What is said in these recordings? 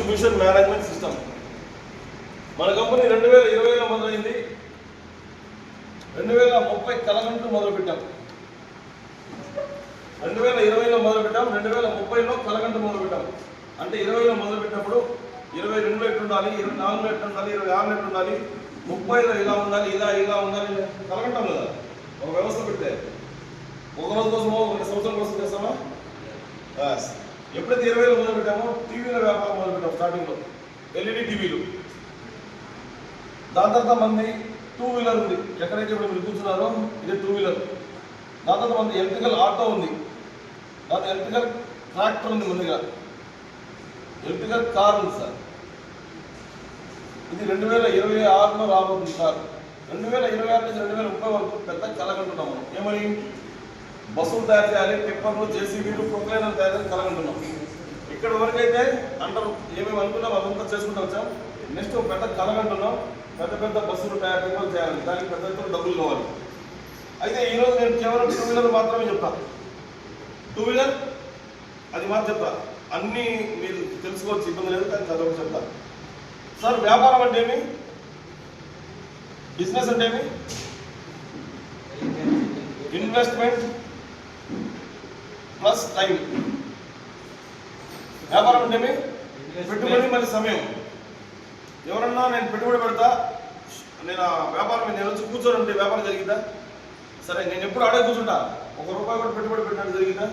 Distribution management system. మన company 2020లో మొదలైంది. 2030 కలగంటూ మొదలుపెట్టాం. 2020లో మొదలుపెట్టాం, 2030లో కలగంటూ మొదలుపెట్టాం. అంటే 20లో మొదలుపెట్టినప్పుడు 22లో ఎట్లుండాలి, 24లో ఎట్లుండాలి, 26లో ఎట్లుండాలి, 30లో ఇలా ఉండాలి, ఇలా ఉండాలి కలగంటాం కదా. ఒక వ్యవస్థ పెడితే ఒక రోజు కోసమో ఒక సంవత్సరం కోసం చేస్తామా? ఎప్పుడైతే 20లో మొదలుపెట్టామో టీవీల వ్యాపారం మొదలుపెట్టాం. స్టార్టింగ్లో ఎల్ఈడి టీవీలు, దాని తర్వాత మంది 2 వీలర్ ఉంది. ఎక్కడైతే ఇప్పుడు మీరు కూర్చున్నారో ఇది 2 వీలర్. దాని తర్వాత మంది ఎలక్ట్రికల్ ఆటో ఉంది, దాని ఎలక్ట్రికల్ ట్రాక్టర్ ఉంది, ముందుగా ఎలక్ట్రికల్ కార్ ఉంది సార్. ఇది 2026లో రాబోతుంది సార్. 2026 నుంచి 2030 వరకు పెద్ద కలగంటున్నాం మనం. ఏమని? బస్సులు తయారు చేయాలి, టిప్పర్లు, జేసీబీలు, ప్రొక్లైనర్లు తయారు చేయాలి కలగంటున్నాం. ఇక్కడ వరకు అయితే అందరం ఏమేమి అనుకున్నాం అదంతా చేసుకుంటూ వచ్చాం. నెక్స్ట్ పెద్ద కలగంటున్నాం, పెద్ద పెద్ద బస్సులు తయారు చేయాలి, దానికి పెద్ద ఎత్తున డబ్బులు కావాలి. అయితే ఈరోజు నేను కేవలం 2 వీలర్ మాత్రమే చెప్తాను. 2 వీలర్ అది మాత్రం చెప్తా, అన్నీ మీరు తెలుసుకోవచ్చు, ఇబ్బంది లేదు, కానీ చదవకు చెప్తా. సార్ వ్యాపారం అంటే ఏమి, బిజినెస్ అంటే ఏమి? Investment plus time. వ్యాపారం అంటే ఏమి? పెట్టుబడి మరి సమయం. ఎవరన్నా నేను పెట్టుబడి పెడతా, నేను ఆ వ్యాపారం నేను వచ్చి కూర్చోనంటే వ్యాపారం జరిగిందా? సరే, నేను ఎప్పుడు ఆడే కూర్చుంటా, ₹1 కూడా పెట్టుబడి పెట్టినట్టు జరిగిందా?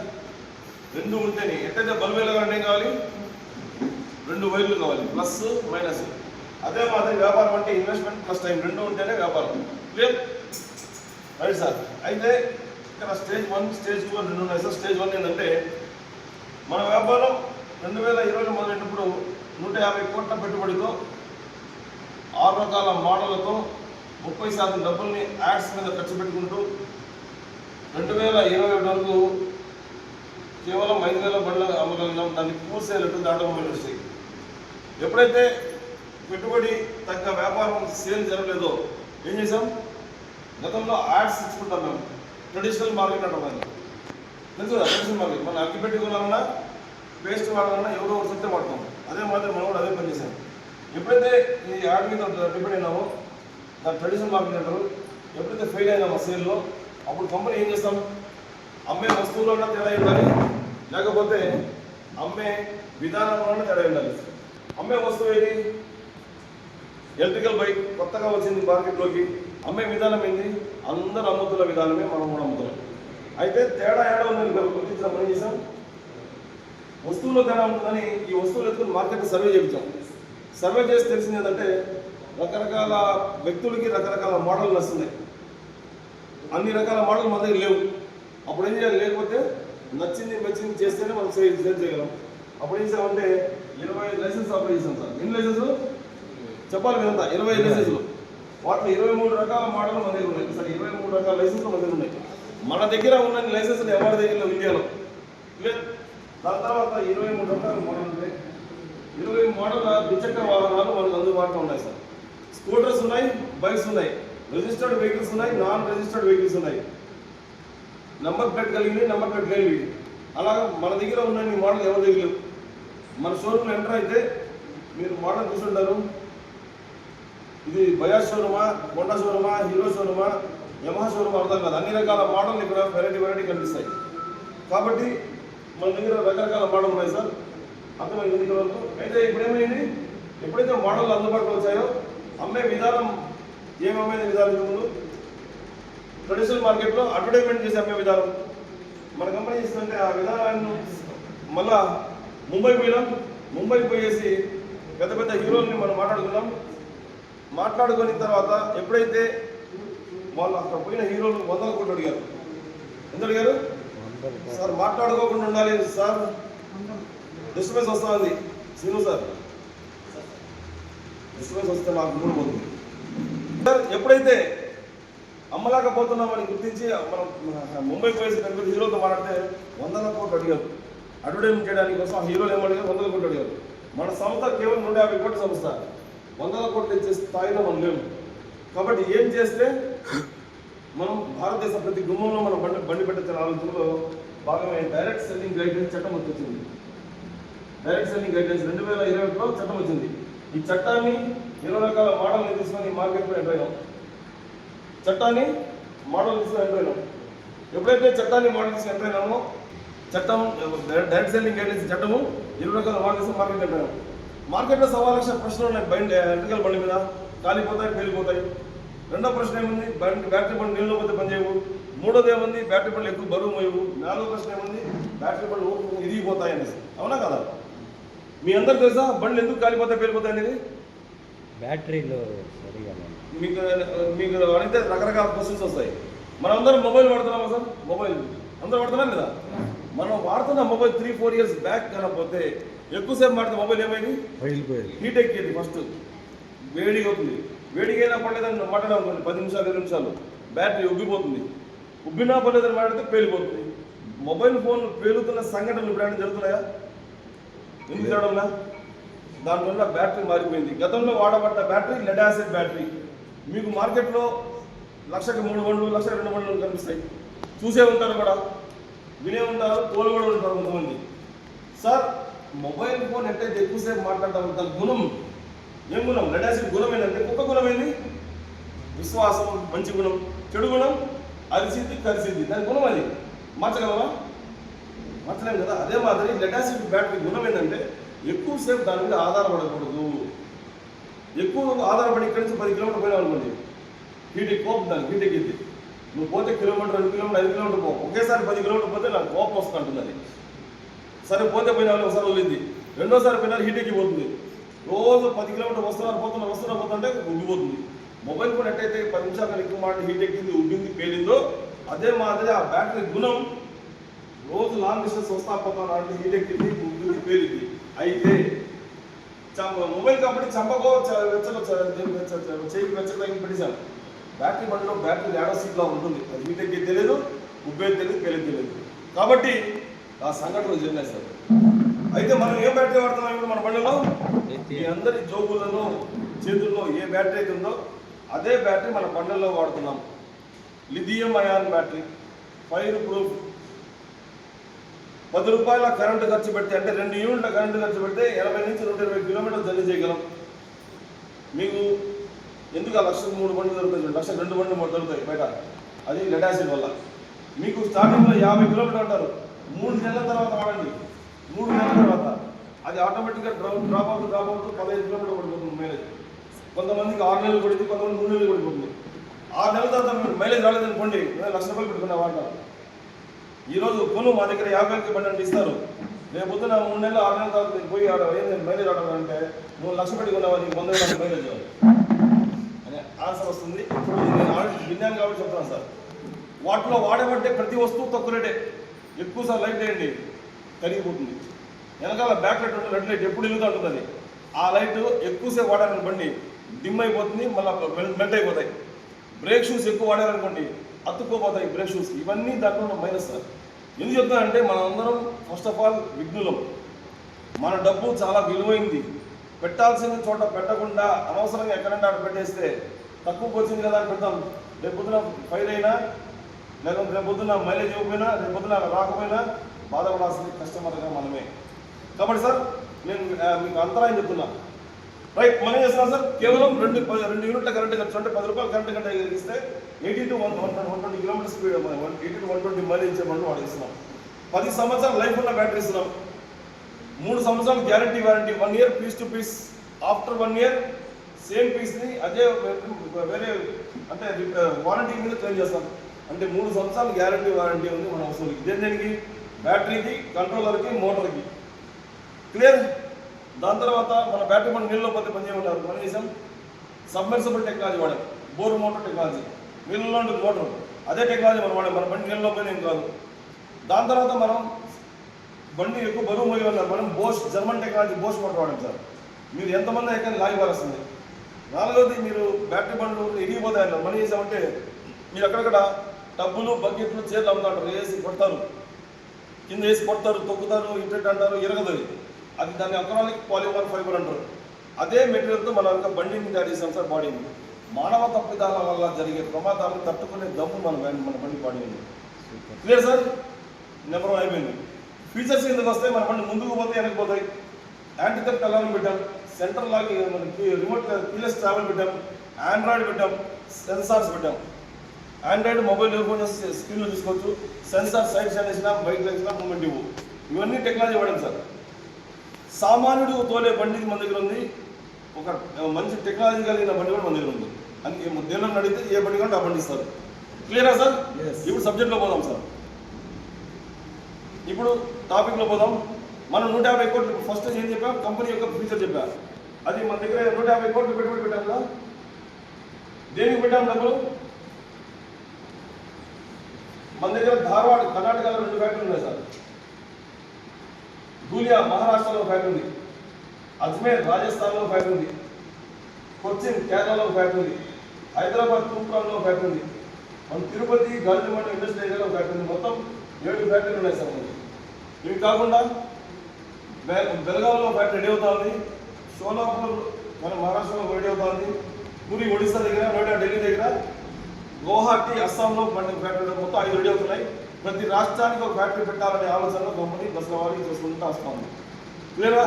2 ఉంటేనే. ఎట్టయితే బల్బు వెలగాలంటే ఏం కావాలి? 2 వైర్లు కావాలి, ప్లస్ మైనస్. అదే మాదిరి వ్యాపారం అంటే ఇన్వెస్ట్మెంట్ ప్లస్ టైం 2 ఉంటేనే వ్యాపారం. క్లియర్? Right sir. అయితే ఇక్కడ స్టేజ్ 1, స్టేజ్ 2 అని 2 ఉన్నాయి సార్. స్టేజ్ 1 ఏంటంటే మన వ్యాపారం 2020లో మొదలైనప్పుడు 150 కోట్ల పెట్టుబడితో 6 రకాల మోడళ్లతో 30% డబ్బుల్ని యాడ్స్ మీద ఖర్చు పెట్టుకుంటూ 2021 వరకు కేవలం 5,000 బండ్లు అమ్మగలిగినాం. దానికి పూర్సేలట్టు ఆటోమొబైల్ ఇండస్ట్రీ. ఎప్పుడైతే పెట్టుబడి తగ్గ వ్యాపారం సేల్ జరగలేదో ఏం చేసాం? గతంలో యాడ్స్ ఇచ్చుకుంటాం మేము. ట్రెడిషనల్ మార్కెట్ అంటాం అది, తెలుసు కదా? ట్రెడిషనల్ మార్కెట్ మన అగ్గి పెట్టుకోవాలన్నా, పేస్ట్ వాడాలన్నా ఎవరో ఒకటి చెప్తే వాడతాం. అదే మాత్రం మనం కూడా అదే పని చేసాం. ఎప్పుడైతే ఈ యాడ్ మీద డిపెండ్ అయినామో దాని ట్రెడిషనల్ మార్కెట్ అంటారు. ఎప్పుడైతే ఫెయిల్ అయినామో సేల్లో, అప్పుడు కంపెనీ ఏం చేస్తాం? అమ్మే వస్తువులన్నా తేడా ఉండాలి, లేకపోతే అమ్మే విధానంలోనే తేడా ఉండాలి. అమ్మే వస్తువు ఏది? ఎలక్ట్రికల్ బైక్ కొత్తగా వచ్చింది మార్కెట్లోకి. అమ్మే విధానం ఏంది? అందరూ అమ్ముతున్న విధానమే మనం కూడా అమ్ముతున్నాం. అయితే తేడా ఉందని గుర్తించడం మనం చేసాం. వస్తువులో తేడా ఉంటుందని ఈ వస్తువులు ఎత్తుకుని మార్కెట్ సర్వే చేయించాం. సర్వే చేసి తెలిసింది ఏంటంటే రకరకాల వ్యక్తులకి రకరకాల మోడల్ వస్తున్నాయి. అన్ని రకాల మోడల్ మన దగ్గర లేవు. అప్పుడు ఏం చేయాలి? లేకపోతే నచ్చింది మెచ్చింది చేస్తేనే మనం సేల్ చేయగలం. అప్పుడు ఏం చేసామంటే 25 లైసెన్స్ అప్లై చేసాం సార్. ఎన్ని లైసెన్సులు చెప్పాలి మీరంతా? 25 లైసెన్సులు. వాటిలో 23 రకాల మోడల్ మన దగ్గర ఉన్నాయి సార్. 23 రకాల లైసెన్సులు మన దగ్గర ఉన్నాయి. మన దగ్గర ఉన్న లైసెన్సులు ఎవరి దగ్గర ఇండియాలో. దాని తర్వాత 23 రకాల మోడల్ ఉంటాయి. 20 మోడల్ ద్విచక్ర వాహనాలు మనకు అందుబాటులో ఉన్నాయి సార్. స్కూటర్స్ ఉన్నాయి, బైక్స్ ఉన్నాయి, రిజిస్టర్డ్ వెహికల్స్ ఉన్నాయి, నాన్ రిజిస్టర్డ్ వెహికల్స్ ఉన్నాయి, నెంబర్ ప్లేట్ కలిగినవి, నెంబర్ ప్లేట్ లేనివి. అలాగా మన దగ్గర ఉన్న మోడల్ ఎవరి దగ్గర లేవు. మన షోరూమ్లో ఎంటర్ అయితే మీరు మోడల్ చూస్తుంటారు. ఇది బజాజ్ షోరూమా, హోండా షోరూమా, హీరో షోరూమా, యమహా షోరూమా అర్థం కాదు. అన్ని రకాల మోడల్ ఇక్కడ వెరైటీ కనిపిస్తాయి. కాబట్టి మన దగ్గర రకరకాల మోడల్ ఉన్నాయి సార్. అర్థమైంది ఇక్కడ వరకు. అయితే ఇప్పుడు ఏమైంది? ఎప్పుడైతే మోడల్ అందుబాటులో వచ్చాయో అమ్మే విధానం ఏమమ్మేది విధానం ముందు ట్రెడిషనల్ మార్కెట్లో అడ్వర్టైజ్మెంట్ చేసి అమ్మే విధానం మన కంపెనీ చేస్తుంటే ఆ విధానాన్ని మళ్ళా ముంబైకి పోయినాం. ముంబైకి పోయేసి పెద్ద పెద్ద హీరోల్ని మనం మాట్లాడుకున్న తర్వాత ఎప్పుడైతే వాళ్ళు అక్కడ పోయిన హీరోలు 100 కోట్లు అడిగారు. ఎంత అడిగారు సార్? మాట్లాడుకోకుండా ఉండాలి సార్, డిస్టర్బెన్స్ వస్తూ ఉంది. శ్రీను సార్, డిస్టర్బెన్స్ వస్తే నాకు మూడు పోతుంది సార్. ఎప్పుడైతే అమ్మలేకపోతున్నామని గుర్తించి మనం ముంబై పోయేసి పెద్ద హీరోతో మాట్లాడితే 100 కోట్లు అడిగారు. అడ్వర్టైజ్మెంట్ చేయడానికి కోసం ఆ హీరోలు ఏమడిగారు? 100 కోట్లు అడిగారు. మన సంస్థ కేవలం 150 కోట్ల సంస్థ. 100 కోట్లు ఇచ్చే స్థాయిలో మనం లేవు. కాబట్టి ఏం చేస్తే మనం భారతదేశం ప్రతి గుమ్మంలో మనం బండి పెట్టించిన ఆలోచనలో భాగమే డైరెక్ట్ సెల్లింగ్ గైడ్లైన్స్ చట్టం వచ్చింది. డైరెక్ట్ సెల్లింగ్ గైడ్లైన్స్ 2021లో చట్టం వచ్చింది. ఈ చట్టాన్ని 20 రకాల మోడల్ని తీసుకొని మార్కెట్లో ఎంటర్ అయినాం. చట్టాన్ని మోడల్ తీసుకొని ఎంటర్ అయినాం. ఎప్పుడైతే చట్టాన్ని మోడల్ తీసుకొని ఎంటర్ అయినామో చట్టం డైరెక్ట్ సెల్లింగ్ గైడ్లైన్స్ చట్టము 20 రకాల మోడల్ తీసుకొని మార్కెట్ ఎంటర్ అయినాం. మార్కెట్లో 1,00,000 ప్రశ్నలు ఉన్నాయి. ఎలక్ట్రికల్ బండి మీద కాలిపోతాయి, పేలిపోతాయి. రెండో ప్రశ్న ఏముంది, బ్యాటరీ బండి నీళ్ళు పోతే పనిచేయవు. మూడోది ఏముంది, బ్యాటరీ బండ్లు ఎక్కువ బరువు మోయవు. నాలుగో ప్రశ్న ఏముంది, బ్యాటరీ బండ్లు ఇరిగిపోతాయి అనేసి. అవునా కదా? మీ అందరికి తెలుసా బండ్లు ఎందుకు కాలిపోతాయి, పేలిపోతాయి అనేది? బ్యాటరీలో సరిగా మీకు మీకు అడిగితే రకరకాల క్వశ్చన్స్ వస్తాయి. మనం అందరం మొబైల్ వాడుతున్నామా సార్? మొబైల్ అందరూ వాడుతున్నాం కదా. మనం వాడుతున్న మొబైల్ 3-4 ఇయర్స్ బ్యాక్ కనకపోతే ఎక్కువసేపు వాడితే మొబైల్ ఏమైంది, హీట్ ఎక్కేది. ఫస్ట్ వేడిగా అవుతుంది. వేడిగా అయినా పడలేదని మాట్లాడాలి 10 నిమిషాలు 20 నిమిషాలు బ్యాటరీ ఉబ్బిపోతుంది. ఉబ్బినా పడలేదని మాట్లాడితే పేలిపోతుంది. మొబైల్ ఫోన్ పేలుతున్న సంఘటనలు ఇప్పుడు జరుగుతున్నాయా? ఎందుకు జరగడంలా? దానివల్ల బ్యాటరీ మారిపోయింది. గతంలో వాడబడ్డ బ్యాటరీ లెడ్ యాసిడ్ బ్యాటరీ. మీకు మార్కెట్లో 1,00,000కి 3 బండ్లు, 1,00,000కి 2 బండ్లు కనిపిస్తాయి. చూసే ఉంటారు కూడా, వినే ఉంటారు, తోలు కూడా ఉంటారు కొంతమంది. సార్ మొబైల్ ఫోన్ ఎట్టయితే ఎక్కువసేపు మాట్లాడటం దాని గుణం ఏం గుణం? లెడ్ యాసిడ్ గుణం ఏంటంటే, ఒక్క గుణం ఏంది? విశ్వాసం, మంచి గుణం. చెడు గుణం అరిసిద్ది, కరిసిద్ది. దాని గుణం అది మార్చగలవా? మార్చలేము కదా. అదే మాదిరి లెడ్ యాసిడ్ బ్యాటరీ గుణం ఏంటంటే ఎక్కువసేపు దాని మీద ఆధారపడకూడదు. ఎక్కువ ఆధారపడి ఇక్కడి నుంచి 10 కిలోమీటర్ పోయినా అనుకోండి, హీట్ ఎక్కువ దానికి, హీట్ ఎక్కింది. నువ్వు పోతే కిలోమీటర్, 2 కిలోమీటర్, 5 కిలోమీటర్ పో, ఒకేసారి 10 కిలోమీటర్ పోతే నాకు కోపం వస్తుంటుంది. అది సరే పోతే పోయిన వాళ్ళు ఒకసారి వదిలింది, రెండోసారి పోయినా హీట్ ఎక్కిపోతుంది. రోజు 10 కిలోమీటర్ వస్తున్నారు పోతుంటే ఉబ్బిపోతుంది. మొబైల్ ఫోన్ ఎట్టయితే 10 నిమిషాలు ఎక్కువ మాట హీట్ ఎక్కింది, ఉబ్బింది, పేలిందో అదే మాదిరి ఆ బ్యాటరీ గుణం రోజు లాంగ్ డిస్టెన్స్ వస్తా పోతాను అంటే హీట్ ఎక్కింది, ఉబ్బింది, పేలింది. అయితే మొబైల్ కంపెనీ చంపకో చేయికి వెచ్చగా పెట్టేశాను. బ్యాటరీ బండిలో బ్యాటరీ ఏడో సీట్లో ఉంటుంది. అది హీట్ ఎక్కి తెలియదు, ఉబ్బేది తెలియదు, పేలేది తెలియదు. కాబట్టి ఆ సంఘటనలు జరిగినాయి సార్. అయితే మనం ఏ బ్యాటరీ వాడుతున్నాం ఇప్పుడు మన బండిలో? మీ అందరి జోబులలో, చేతుల్లో ఏ బ్యాటరీ అయితే ఉందో అదే బ్యాటరీ మన బండిల్లో వాడుతున్నాం. Lithium ion battery, fire proof. 10 రూపాయల కరెంటు ఖర్చు పెడితే, అంటే 2 యూనిట్ల కరెంటు ఖర్చు పెడితే 80 నుంచి 120 కిలోమీటర్లు జర్నీ చేయగలం. మీకు ఎందుకు 1,03 బండ్లు దొరుకుతాయి, 1,02 బండ్లు దొరుకుతాయి బయట. అది లెడ్ యాసిడ్ వల్ల. మీకు స్టార్టింగ్లో 50 కిలోమీటర్లు అంటారు, 3 నెలల తర్వాత వాడండి. 3 నెలల తర్వాత అది ఆటోమేటిక్గా డ్రాప్ అవుతూ 15 కిలోమీటర్లు పడిపోతుంది మైలేజ్. కొంతమందికి 6 నెలలు పడింది, కొంతమంది 3 నెలలు పడిపోతుంది. 6 నెలల తర్వాత మైలేజ్ రాలేదనుకోండి, 1,00,000 రూపాయలు పెట్టుకునే వాడతారు. ఈరోజు కొను మా దగ్గర 50,000 బండి అంటే ఇస్తారు. రేపు పొద్దున 3 నెలలు 6 నెలల తర్వాత పోయి మైలేజ్ రావడాలంటే 3,00,000 పెట్టుకున్నావా, నీకు 100 మైలేజ్ అనే ఆన్సర్ వస్తుంది. నేను విన్నాను కాబట్టి చెప్తాను సార్. వాటిలో వాడబట్టే ప్రతి వస్తువు తక్కువ రేటే. ఎక్కువ సార్ లైట్ వేయండి, కరిగిపోతుంది. వెనకాల బ్యాక్ లైట్ ఉంటుంది, రెడ్ లైట్ ఎప్పుడు వెలుగుతూ ఉంటుంది. ఆ లైట్ ఎక్కువసేపు వాడాలని బండి డిమ్ అయిపోతుంది, మళ్ళీ మెల్ట్ అయిపోతాయి. బ్రేక్ షూస్ ఎక్కువ వాడారనుకోండి, అతుక్కోపోతాయి బ్రేక్ షూస్. ఇవన్నీ దాంట్లో మైనస్ సార్. ఎందుకు చెప్తానంటే మనం అందరం ఫస్ట్ ఆఫ్ ఆల్ విఘ్నులం. మన డబ్బు చాలా విలువైంది. పెట్టాల్సిన చోట పెట్టకుండా అనవసరంగా ఎక్కడంటే అక్కడ పెట్టేస్తే తక్కువకి వచ్చింది కదా అని పెడతాం. రేపు పొద్దున ఫైర్ అయినా, లేకపోతే రేపు పొద్దున మైలేజ్ ఇవ్వకపోయినా, రేపు పొద్దున రాకపోయినా బాధపడాల్సింది కస్టమర్గా మనమే. కాబట్టి సార్ నేను మీకు అంతరాయం చెప్తున్నా. రైట్, మనం చేస్తున్నాం సార్. కేవలం 2 యూనిట్ల కరెంట్ ఖర్చు, అంటే 10 రూపాయలు కరెంట్ గంట ఇస్తే 80 to 120 kilometre speed, 80 to 120 mileage ఇచ్చే బండ్లు వాడిస్తున్నాం. 10 సంవత్సరాలు లైఫ్ ఉన్న బ్యాటరీ ఇస్తున్నాం. 3 సంవత్సరాలు guarantee warranty, 1 year piece to piece. After 1 year same పీస్ని అదే వేరే అంటే వారంటీ మీద క్లెయిమ్ చేస్తాం. అంటే 3 సంవత్సరాలు గ్యారంటీ వారంటీ ఉంది మన వస్తువులకి. ఇదే దేనికి? బ్యాటరీకి, కంట్రోలర్కి, మోటార్కి. క్లియర్? దాని తర్వాత మన బ్యాటరీ మన నీళ్ళలో పోతే పనిచేయమన్నారు. మనం చేసాం సబ్మెర్సిబుల్ టెక్నాలజీ వాడాం, బోర్ మోటార్ టెక్నాలజీ. నీళ్ళలో ఉంటుంది మోటార్, అదే టెక్నాలజీ మనం వాడాం. మన బండి నీళ్ళలో పోయిన ఏం కాదు. దాని తర్వాత మనం బండి ఎక్కువ బరువు మోయమన్నారు. మనం Bosch German technology Bosch motor వాడాం సార్. మీరు ఎంతమంది అయితే లాగి పారేస్తుంది. 4వది మీరు బ్యాటరీ బండ్లు ఇరిగిపోతాయి అన్నారు. మనం చేసామంటే మీరు అక్కడక్కడ టబ్బులు, బకెట్లు, చీరలు అమ్ముతారు, వేసి కొడతారు, కింద వేసి కొడతారు, తొక్కుతారు, ఇంటెట్ అంటారు, ఇరగదు. అది దాన్ని అక్రాలిక్ పాలిమర్ ఫైబర్ అంటారు. అదే మెటీరియల్తో మనం బండిని తయారు చేసాం సార్. బాడీని మానవ తప్పిదాల వల్ల జరిగే ప్రమాదాలను తట్టుకునే దమ్ము మన బండి బాడీ ఉంది. Clear sir? నెంబర్ 1 అయిపోయింది. ఫీచర్స్ ఎందుకు వస్తాయి? మన బండి ముందుకు పోతే వెనక్కి పోతాయి, యాంటీ థెఫ్ట్ అలారం పెట్టాం, సెంట్రల్ లాక్ మనకి రిమోట్ కీలెస్ ట్రావెల్ పెట్టాం, ఆండ్రాయిడ్ పెట్టాం, సెన్సార్స్ పెట్టాం. ఆండ్రాయిడ్ మొబైల్ ఫోన్ స్క్రీన్లో చూసుకోవచ్చు, సెన్సార్ సైడ్ స్టాండ్ వేసినా బైక్ వేసినా మూమెంట్ ఇవ్వు, ఇవన్నీ టెక్నాలజీ వాడాం సార్. సామాన్యుడు తోలే బండి మన దగ్గర ఉంది, ఒక మంచి టెక్నాలజీ కలిగిన బండి కూడా మన దగ్గర ఉంది. అని దేనిలో అడిగితే ఏ బండి కంటే ఆ బండి ఇస్తారు. క్లియరా సార్? ఇప్పుడు సబ్జెక్ట్లో పోదాం సార్. ఇప్పుడు టాపిక్లో పోదాం. మనం 150 కోట్లు ఫస్ట్ ఏం చెప్పాం, కంపెనీ యొక్క ఫ్యూచర్ చెప్పా. అది మన దగ్గర 150 కోట్లు పెట్టుబడి పెట్టాం కదా. దేనికి పెట్టాం డబ్బులు? మన దగ్గర ధార్వాడ్ కర్ణాటకలో 2 ఫ్యాక్టరీలు ఉన్నాయి సార్. ధూలియా మహారాష్ట్రలో ఫ్యాక్టరీ ఉంది, అజ్మేర్ రాజస్థాన్లో ఫ్యాక్టరీ ఉంది, కొచ్చిన్ కేరళలో ఫ్యాక్టరీ ఉంది, హైదరాబాద్ తూప్రాన్లో ఫ్యాక్టరీ ఉంది, మన తిరుపతి గాజుమండ్రి ఇండస్ట్రియల్ ఏరియాలో ఫ్యాక్టరీ ఉంది. మొత్తం 7 ఫ్యాక్టరీలు ఉన్నాయి సార్ మనకి. ఇవి కాకుండా బెల్గాంలో ఫ్యాక్టరీ రెడీ అవుతా ఉంది, షోలాపూర్ మన మహారాష్ట్రలో రెడీ అవుతా ఉంది, పూరి ఒడిశా దగ్గర, నోయిడా ఢిల్లీ దగ్గర, గువాహటి అస్సాంలో ఫ్యాక్టరీ మొత్తం 5 రెడీ అవుతున్నాయి. ప్రతి రాష్ట్రానికి ఒక ఫ్యాక్టరీ పెట్టాలనే ఆలోచనలో కంపెనీ దశల వారికి చేసుకుంటూ వస్తూ ఉంది. క్లియరా?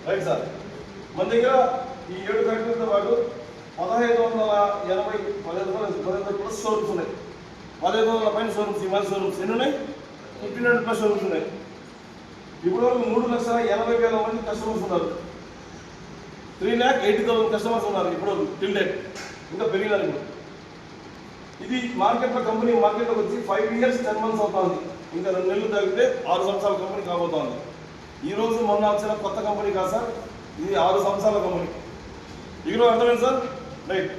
Right sir. మన దగ్గర ఈ 7 ఫ్యాక్టరీలతో పాటు 1580 ప్లస్ షోరూమ్స్ ఉన్నాయి. 1500 పైన షోరూమ్స్, ఈ మధ్య షోరూమ్స్ ఎన్ని ఉన్నాయి? 1500 ప్లస్ షోరూమ్స్ ఉన్నాయి. ఇప్పుడు 3,80,000 మంది కస్టమర్స్ ఉన్నారు. 3,80,000 కస్టమర్స్ ఉన్నారు ఇప్పుడు టిల్ డేట్. ఇంకా పెరిగినారు ఇప్పుడు. ఇది మార్కెట్లో కంపెనీ మార్కెట్లోకి వచ్చి 5 years 10 months అవుతా ఉంది. ఇంకా 2 నెలలు తగ్గితే 6 సంవత్సరాల కంపెనీ కాబోతా ఉంది. ఈ రోజు మొన్న వచ్చిన కొత్త కంపెనీ కాదు సార్, ఇది 6 సంవత్సరాల కంపెనీ. ఇక్కడ అర్థమైంది సార్? రైట్.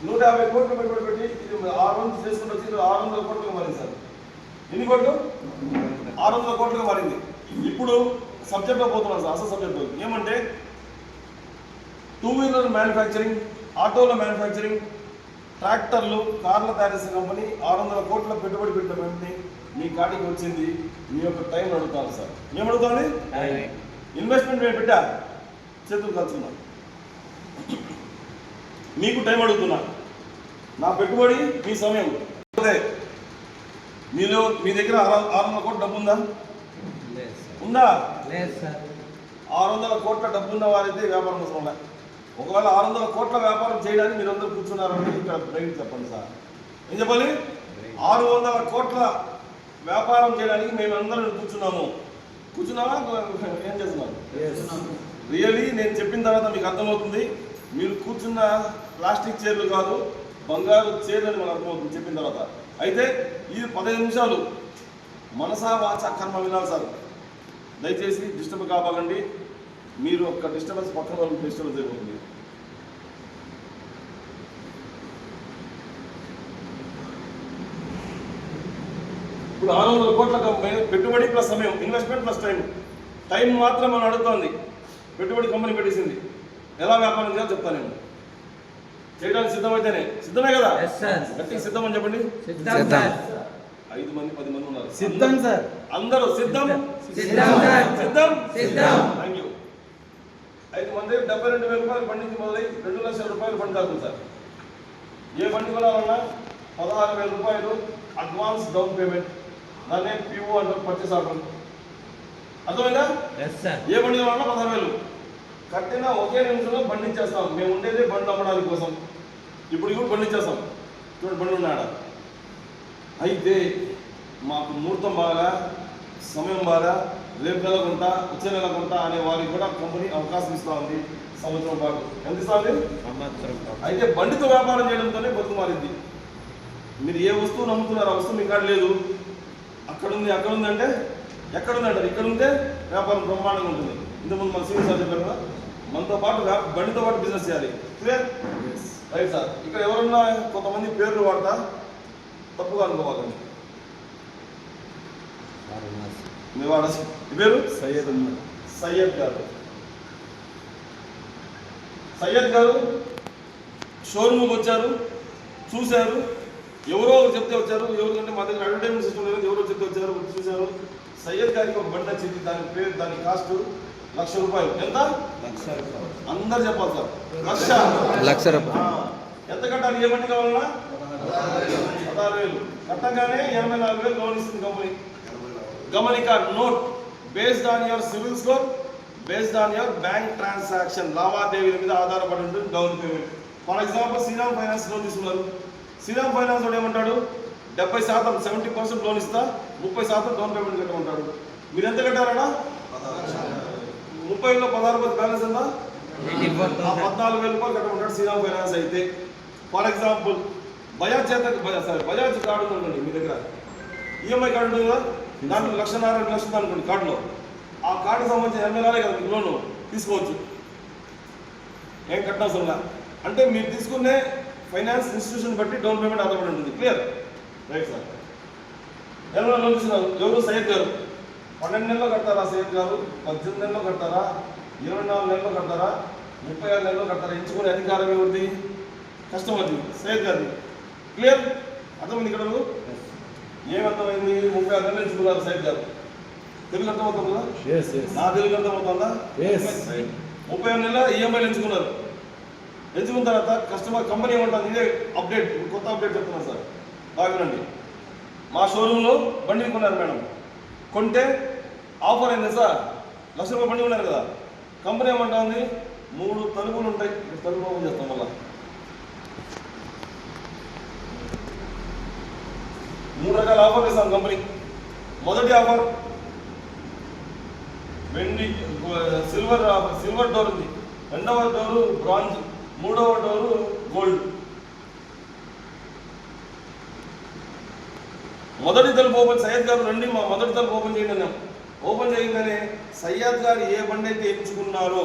150 కోట్లు పెట్టుబడి పెట్టి ఇది 6 months చేసుకుంటూ వచ్చి 600 కోట్లుగా మారింది సార్. ఎన్ని కోట్లు? 600 కోట్లుగా మారింది. ఇప్పుడు సబ్జెక్ట్లో పోతున్నాం సార్, అసలు సబ్జెక్ట్ ఏమంటే 2-wheeler మ్యానుఫ్యాక్చరింగ్, ఆటోల మ్యానుఫ్యాక్చరింగ్, ట్రాక్టర్లు, కార్ల తయారు చేసే కంపెనీ 600 కోట్ల పెట్టుబడి పెట్టిన కంపెనీ మీ కాటికి వచ్చింది. మీ యొక్క టైం అడుగుతాను సార్. ఏమడుగుతుంది? ఇన్వెస్ట్మెంట్ మేము పెట్టా, చేతులు కలుసుకున్నా, మీకు టైం అడుగుతున్నా. నా పెట్టుబడి మీ సమయం. మీలో మీ దగ్గర 600 కోట్ల డబ్బు ఉందా? ఉందా? లేదు సార్. 600 కోట్ల డబ్బు ఉన్న వారైతే వ్యాపారం కోసం ఉందా? ఒకవేళ 600 కోట్ల వ్యాపారం చేయడానికి మీరు అందరూ కూర్చున్నారని ఇక్కడ బ్రెయిన్ చెప్పండి సార్. ఏం చెప్పాలి? 600 కోట్ల వ్యాపారం చేయడానికి మేము అందరం కూర్చున్నాము. కూర్చున్నావా? ఏం చేస్తున్నాము? రియలీ నేను చెప్పిన తర్వాత మీకు అర్థమవుతుంది. మీరు కూర్చున్న ప్లాస్టిక్ చైర్లు కాదు, బంగారు చైర్లు అని మనకు అర్థమవుతుంది చెప్పిన తర్వాత. అయితే ఈ 15 నిమిషాలు మనసా వాచ కర్మ వినాలి సార్. దయచేసి డిస్టర్బ్ కావాలండి. మీరు ఒక్క డిస్టర్బెన్స్ పక్కన వాళ్ళకి డిస్టర్బెన్స్ అయిపోతుంది. ఇప్పుడు 600 కోట్ల పెట్టుబడి ప్లస్ సమయం, ఇన్వెస్ట్మెంట్ ప్లస్ టైం. టైం మాత్రం మనం అడుగుతోంది. పెట్టుబడి కంపెనీ పెట్టేసింది. ఎలా వ్యాపారం చేయాలో చెప్తాను నేను. చేయడానికి సిద్ధమైతేనే. సిద్ధమే కదా? గట్టిగా సిద్ధం అని చెప్పండి. 5 మంది 10 మంది ఉన్నారు. సిద్ధం సార్. అందరూ సిద్ధం. సిద్ధం. Thank you. 5 మంది 72,000 రూపాయలు బండి నుంచి మొదలై 2 లక్షల రూపాయలు బండి కాదు సార్. ఏ బండి కొనాలన్నా 16,000 రూపాయలు అడ్వాన్స్ డౌన్ పేమెంట్, దాన్నే పిఓ అంటారు, పర్చేస్ ఆర్డర్. అర్థమైందా? ఏ బండి కొనాలన్నా 16,000 కట్టిన ఒకే నిమిషంలో బండి ఇచ్చేస్తాం. మేము ఉండేదే బండి అమ్మడానికి కోసం. ఇప్పుడు కూడా బండి ఇచ్చేస్తాం. చూడండి బండి ఉన్నాడా. అయితే మాకు ముహూర్తం బాగా, సమయం బాగా, రేపు నెల కొంటా, వచ్చే నెల కొంటా అనే వారికి కూడా కంపెనీ అవకాశం ఇస్తూ ఉంది. సంవత్సరం పాటు ఎంత ఇస్తా ఉంది? అయితే బండితో వ్యాపారం చేయడంతోనే బతుకు మారింది. మీరు ఏ వస్తువు నమ్ముతున్నారు, ఆ వస్తువు మీ కాడ లేదు, అక్కడుంది అక్కడుంది అంటే ఎక్కడుంది అంటారు. ఇక్కడ ఉంటే వ్యాపారం బ్రహ్మాండంగా ఉంటుంది. ఇంతకుముందు మన సీనియర్ సార్ చెప్పారు కదా, మనతో పాటు బండితో పాటు బిజినెస్ చేయాలి. క్లియర్? Right sir. ఇక్కడ ఎవరన్నా కొంతమంది పేర్లు వాడతా, తప్పుగా అనుకోవాలండి. మీ వాడ పేరు సయ్యద్ గారు. సయ్యద్ గారు షోరూమ్కి వచ్చారు, చూశారు. ఎవరో చెప్తే వచ్చారు. ఎవరికంటే మా దగ్గర అడ్వర్టైజ్మెంట్ సిస్టమ్ లేదు, ఎవరో చెప్తే వచ్చారు, చూశారు. సయ్యద్ గారికి ఒక బండి వచ్చింది. దాని పేరు, దాని కాస్ట్ ₹1,00,000. ఎంత? ₹1,00,000. అందరు చెప్పాలి సార్. ₹1,00,000. ఎంత కట్టాలి? ఏ బండి కావాలన్నా 16,000 కట్టగానే 84,000 లోన్ ఇస్తుంది కంపెనీ. గమనిక note, based on your civil score, based on your bank transaction, లావాదేవీల మీద ఆధారపడి ఉంటుంది down payment. For example Shriram Finance loan తీసుకున్నారు. శ్రీరామ్ ఫైనాన్స్ వాడు ఏమంటాడు, 70% 70% లోన్ ఇస్తా, 30% డౌన్ పేమెంట్ కట్టమంటాడు. మీరు ఎంత కట్టారన్నా? 30లో 16 బ్యాలెన్స్ ఎంత? 14,000 రూపాయలు కట్టమంటాడు శ్రీరామ్ ఫైనాన్స్ అయితే. For example Bajaj Bajaj card ఉందండి మీ దగ్గర, ఈఎంఐ కార్డు ఉంటుంది కదా, దాంట్లో 1,50,000 2 లక్షలు అనుకోండి కార్డులో. ఆ కార్డు సంబంధించిన 80,000 కదా మీకు లోన్ తీసుకోవచ్చు, ఏం కట్టనవసరంగా. అంటే మీరు తీసుకునే ఫైనాన్స్ ఇన్స్టిట్యూషన్ బట్టి డౌన్ పేమెంట్ ఆధారపడి ఉంటుంది. క్లియర్? Right sir. ఎవరైనా లోన్ తీసుకున్నారు, ఎవరు? సయ్యద్ గారు. 12 నెలల్లో కడతారా సయ్యద్ గారు? 18 నెలల్లో కడతారా? 24 నెలల్లో కడతారా? 36 నెలల్లో కడతారా? ఎంచుకునే అధికారం ఎవరిది? కస్టమర్ది, సయ్యద్ గారిది. క్లియర్? అర్థమైంది ఇక్కడ? ఏమర్థమైంది? 36 నెలలు ఎంచుకున్నారు సయ్యద్ గారు. తెలుగు అర్థమవుతుంది కదా? నా తెలుగు అర్థమవుతుందా? 36 నెలల ఈఎంఐలు ఎంచుకున్నారు. ఎంచుకున్న తర్వాత కస్టమర్ కంపెనీ ఏమంటుంది, ఇదే అప్డేట్, కొత్త అప్డేట్ చెప్తున్నాను సార్ బాగుండండి. మా షోరూంలో బండి కొన్నారు మేడం, కొంటే ఆఫర్ అయింది సార్, 1,00,000 రూపాయలు బండి కొన్నారు కదా. కంపెనీ ఏమంటుంది, 3 తలుపులు ఉంటాయి, తలుపు ఓపెన్ చేస్తాం మళ్ళా. 3 రకాల ఆఫర్ ఇస్తాం కంపెనీ. మొదటి ఆఫర్ వెండి సిల్వర్ డోర్ ఉంది, రెండవ డోరు బ్రాంజ్, మూడవ డోరు గోల్డ్. మొదటి తలుపు ఓపెన్, సయ్యద్ గారు రండి మా మొదటి తలుపు ఓపెన్ చేయండి అన్నాం. ఓపెన్ చేయగానే సయ్యద్ గారు ఏ బండి అయితే ఎంచుకున్నారో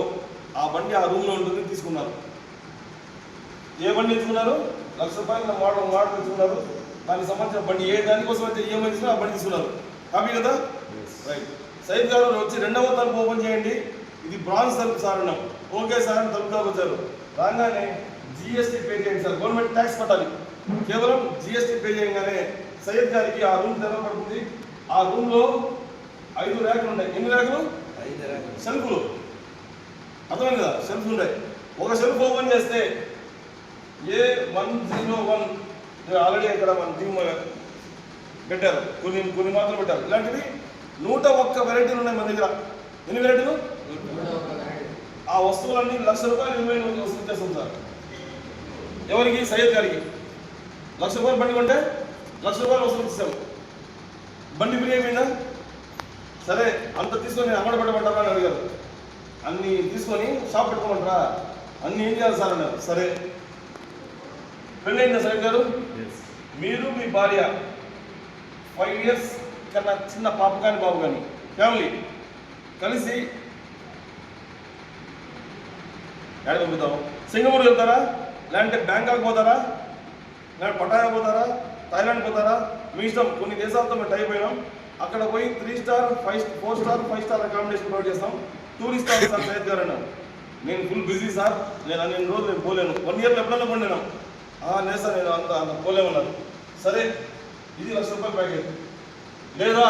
ఆ బండి ఆ రూమ్లో ఉంటుంది, తీసుకున్నారు. ఏ బండి ఎంచుకున్నారు? 1,00,000 రూపాయలు మోడల్ ఎంచుకున్నారు. దానికి సంబంధించిన బండి ఏ దానికోసం అయితే ఈఎంఐ తీసుకున్నా ఆ బండి తీసుకున్నారు. హ్యాపీ కదా? రైట్. సయ్యద్ గారు వచ్చి రెండవ తలుపు ఓపెన్ చేయండి, ఇది బ్రాంజ్ తలుపు సార్ అన్నాం. ఓకే సార్ అని తలుపులోకి వచ్చారు. రాగానే జిఎస్టీ పే చేయండి సార్, గవర్నమెంట్ ట్యాక్స్ కట్టాలి. కేవలం జిఎస్టీ పే చేయగానే సయ్యద్ గారికి ఆ రూమ్ తెరవబడుతుంది. ఆ రూమ్లో 5 ర్యాకులు ఉంటాయి. ఎన్ని ర్యాకులు? 5 ర్యాకులు. షెల్ఫ్లు. అర్థమైంది కదా? షెల్ఫ్లు ఉంటాయి. ఒక షెల్ఫ్ ఓపెన్ చేస్తే A101 ఆల్రెడీ ఇక్కడ మన టీమ్ పెట్టారు, కొన్ని మాత్రం పెట్టారు. ఇలాంటివి 101 వెరైటీలు ఉన్నాయి మన దగ్గర. ఎన్ని వెరైటీలు? ఆ వస్తువులన్నీ 1,00,000 రూపాయలు విలువైన వస్తువులు చేస్తాం సార్. ఎవరికి? సయ్యద్ గారికి. 1,00,000 రూపాయలు బండి కొంటే 1,00,000 రూపాయలు వస్తువులు ఇస్తాము. బండి ఫ్రీ అయిపోయిందా? సరే, అంత తీసుకొని నేను అమ్మడి పెట్టమంటారా అని అడిగారు. అన్ని తీసుకొని షాప్ పెట్టుకోమంటారా? అన్ని ఏం చేయాలి సార్ అన్నారు. సరే, పెళ్ళైందా సయ్యద్ గారు? మీరు మీ భార్య 5 ఇయర్స్ కన్నా చిన్న పాప కానీ బాబు కానీ ఫ్యామిలీ కలిసి ఎక్కడికి పంపుతాం? సింగపూర్ వెళ్తారా, లేదంటే బ్యాంకాక్ పోతారా, లేదంటే పటాయా పోతారా, థాయిలాండ్ పోతారా? మీ ఇష్టం. కొన్ని దేశాలతో మేము టైప్ అయినాం. అక్కడ పోయి 3 star 4 star 5 star accommodation provide చేస్తాం. టూరిస్ట్ సార్ సయ్యద్ గారు అన్నాను. నేను ఫుల్ బిజీ సార్, నేను అన్ని రోజులు నేను పోలేను. 1 ఇయర్లో ఎప్పుడన్నా పోయినాను. లేదు సార్, నేను అంత పోలేమన్నారు. సరే, ఇది 1,00,000 రూపాయల ప్యాకేజ్. లేదా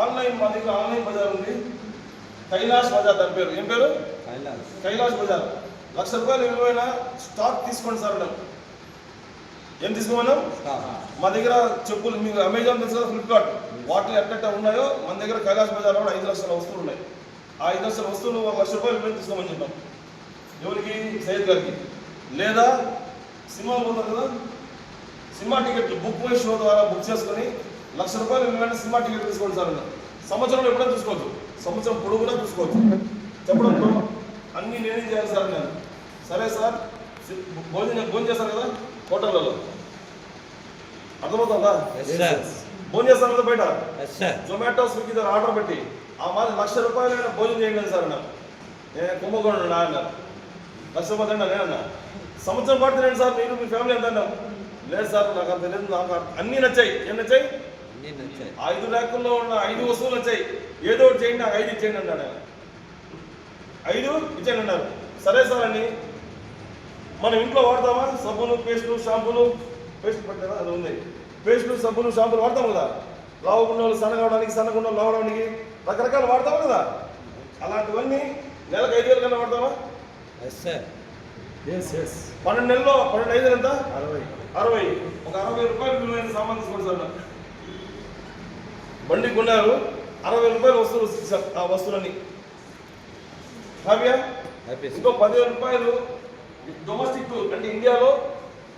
ఆన్లైన్, మా దగ్గర ఆన్లైన్ బజార్ ఉంది, కైలాష్ బజార్, దాని పేరు ఏం పేరు? కైలాష్ బజార్. 1,00,000 రూపాయలు విలువైన స్టాక్ తీసుకోండి సార్ అన్నాం. ఏం తీసుకోమన్నాం? మా దగ్గర చెప్పులు, మీకు అమెజాన్ తెలుసు కదా, ఫ్లిప్కార్ట్, వాటిలో ఎట్ట ఉన్నాయో మన దగ్గర కైలాష్ బజార్లో కూడా 5 లక్షల వస్తువులు ఉన్నాయి. ఆ 5 లక్షల వస్తువులు 1,00,000 రూపాయలు విలువ తీసుకోమని చెప్పాం. ఎవరికి? సయ్యద్ గారికి. లేదా సినిమా పోతారు కదా, సినిమా టికెట్లు బుక్ మై షో ద్వారా బుక్ చేసుకొని 1,00,000 రూపాయలు విలువైన సినిమా టికెట్ తీసుకోండి సార్ అన్నారు. సంవత్సరంలో ఎప్పుడైనా చూసుకోవచ్చు, సంవత్సరం పొడుగునా చూసుకోవచ్చు. చెప్పడంతో అన్నీ నేనే చేయాలి సార్ అన్నాను. సరే సార్, భోజనం చేస్తారు కదా హోటళ్ళలో, అర్థమవుతుందా? భోజనం చేస్తారు కదా బయట, జొమాటో స్విగ్గీ ద్వారా ఆర్డర్ పెట్టి ఆ మాది 1,00,000 రూపాయలైనా భోజనం చేయండి సార్ అన్నారు. కుంభకోణం అన్నారు. 1,00,000 రూపాయలు అండి నేనన్నా. సంవత్సరం పాటు తినండి సార్, మీరు మీ ఫ్యామిలీ ఎంత అన్నాం. లేదు సార్, నాకు అంత లేదు, నాకు అన్నీ నచ్చాయి. ఏం నచ్చాయి? 5 ర్యాకుల్లో ఉన్న 5 వస్తువులు నచ్చాయి. ఏదో ఒకటి చేయండి, నాకు 5 ఇచ్చేయండి అన్నాడు ఆయన. 5 ఇచ్చేయండి అన్నారు. సరే సార్ అని మనం ఇంట్లో వాడతామా? సబ్బులు, పేస్టులు, షాంపూలు, పేస్ట్ పెట్టారా? అది ఉంది. పేస్టులు, సబ్బులు, షాంపూలు వాడతాం కదా. లావుకున్న వాళ్ళు సన్నగవడానికి, సన్నగున్న వాళ్ళు లావడానికి రకరకాలు వాడతాం కదా. అలాంటివన్నీ నెలకు 5,000 కన్నా వాడతామా? 12 నెలల్లో 12 5 ఎంత? 60. ఒక 60,000 రూపాయలు విలువైన సామాన్ తీసుకోండి సార్. బండి కొన్నారు, 60,000 రూపాయలు వస్తువులు, ఆ వస్తువులన్నీ హ్యాపీయా? హ్యాపీ ఇంకో 10,000 రూపాయలు డొమెస్టిక్ టూర్ అంటే ఇండియాలో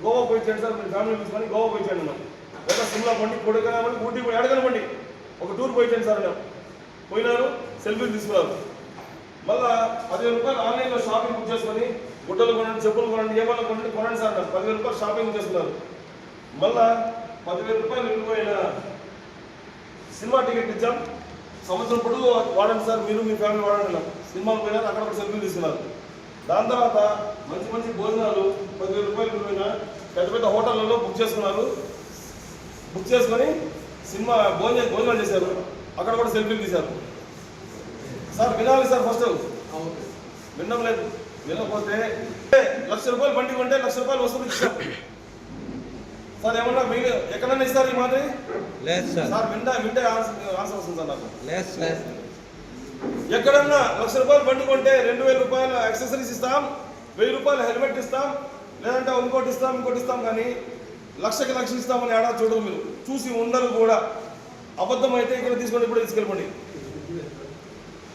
గోవా పోయి చేయండి సార్, మీరు ఫ్యామిలీ తీసుకొని గోవా పోయి చేయండి అన్నాం. లేదా సిమ్లా పండి కొడైకెనాల్ ఊటీ పోయి అడగనమండి ఒక టూర్ పోయి చేయండి సార్ అన్నాం. పోయినారు, సెల్ఫీలు తీసుకున్నారు. మళ్ళా 10,000 రూపాయలు ఆన్లైన్లో షాపింగ్ బుక్ చేసుకొని గుడ్డలు కొనండి, చెప్పులు కొనండి, ఏమన్నా కొనండి సార్ అన్నారు. 10,000 రూపాయలు షాపింగ్ చేసుకున్నారు. మళ్ళా 10,000 రూపాయలు విలువైన సినిమా టికెట్ ఇచ్చాం, సంవత్సరం పొడుగు వాడండి సార్, మీరు మీ ఫ్యామిలీ వాడండి. సినిమాలు పోయినారు, అక్కడ కూడా సెల్ఫీలు తీసుకున్నారు. దాని తర్వాత మంచి మంచి భోజనాలు 10,000 రూపాయలు విలువైన పెద్ద పెద్ద హోటళ్లలో బుక్ చేసుకున్నారు. బుక్ చేసుకొని సినిమా భోజనాలు చేశారు, అక్కడ కూడా సెల్ఫీలు తీశారు. సార్ వినాలి సార్, ఫస్ట్ వినడం లేదు. వినకపోతే 1,00,000 రూపాయలు బండి కొంటే 1,00,000 రూపాయలు వసూలు ఇచ్చాం సార్. ఏమన్నా మీరు ఎక్కడన్నా ఇస్తారు ఈ మాదిరి? లేదు సార్ వింటే ఆన్సర్ వస్తుంది సార్ నాకు. లేదు ఎక్కడన్నా 1,00,000 రూపాయలు బండి కొంటే 2,000 రూపాయలు యాక్సెసరీస్ ఇస్తాం, 1,000 రూపాయలు హెల్మెట్ ఇస్తాం, లేదంటే ఇంకోటి ఇస్తాం, కానీ 1,00,000 ఇస్తామని ఏడా చూడరు మీరు, చూసి ఉండరు కూడా. అబద్ధం అయితే ఇక్కడ తీసుకోండి, ఇప్పుడు తీసుకెళ్ళండి.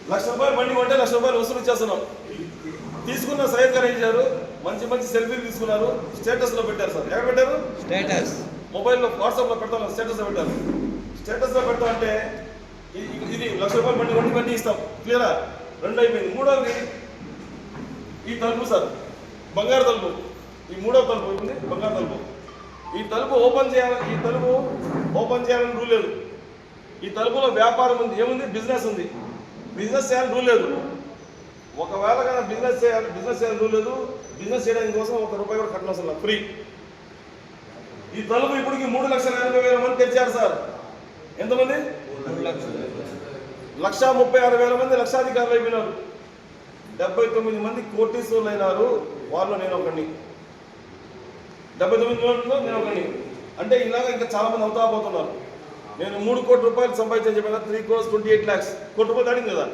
1,00,000 రూపాయలు బండి కొంటే 1,00,000 రూపాయలు వసూలు చేస్తున్నాం. తీసుకున్న సయ్యద్ గారు ఏం చేశారు, మంచి మంచి సెల్ఫీలు తీసుకున్నారు, స్టేటస్లో పెట్టారు సార్. ఎక్కడ పెట్టారు? స్టేటస్ మొబైల్లో వాట్సాప్లో పెడతాం, స్టేటస్లో పెట్టారు. స్టేటస్లో పెడతాం అంటే ఇది 1,00,000 రూపాయలు బండి కొంటే బండి ఇస్తాం, క్లియరా? 2 అయిపోయింది. మూడవది ఈ తలుపు సార్, బంగారు తలుపు. ఈ 3వ తలుపు ఉంది, బంగారు తలుపు. ఈ తలుపు ఓపెన్ చేయాలని రూల్ లేదు. ఈ తలుపులో వ్యాపారం ఉంది, ఏముంది? బిజినెస్ ఉంది. బిజినెస్ చేయాలని రూల్ లేదు. ఒకవేళ కన్నా బిజినెస్ చేయాలని రూల్ లేదు. బిజినెస్ చేయడానికి కోసం 1 రూపాయి కూడా కట్టనవసరం లేదు, ఫ్రీ. ఈ తలుపు ఇప్పటికి 3,80,000 మంది తెచ్చారు సార్. ఎంతమంది? 1,36,000 మంది లక్షాధికారులు అయిపోయినారు. 79 మంది కోటీశ్వరులు అయినారు. వాళ్ళు నేను ఒకడిని. 79 మందిలో నేను ఒకడిని. అంటే ఇలాగ ఇంకా చాలా మంది అవుతా పోతున్నారు. నేను 3 కోట్ల రూపాయలు సంపాదించని చెప్పిన 3,28 lakhs కోటి రూపాయలు దాడింది కదా.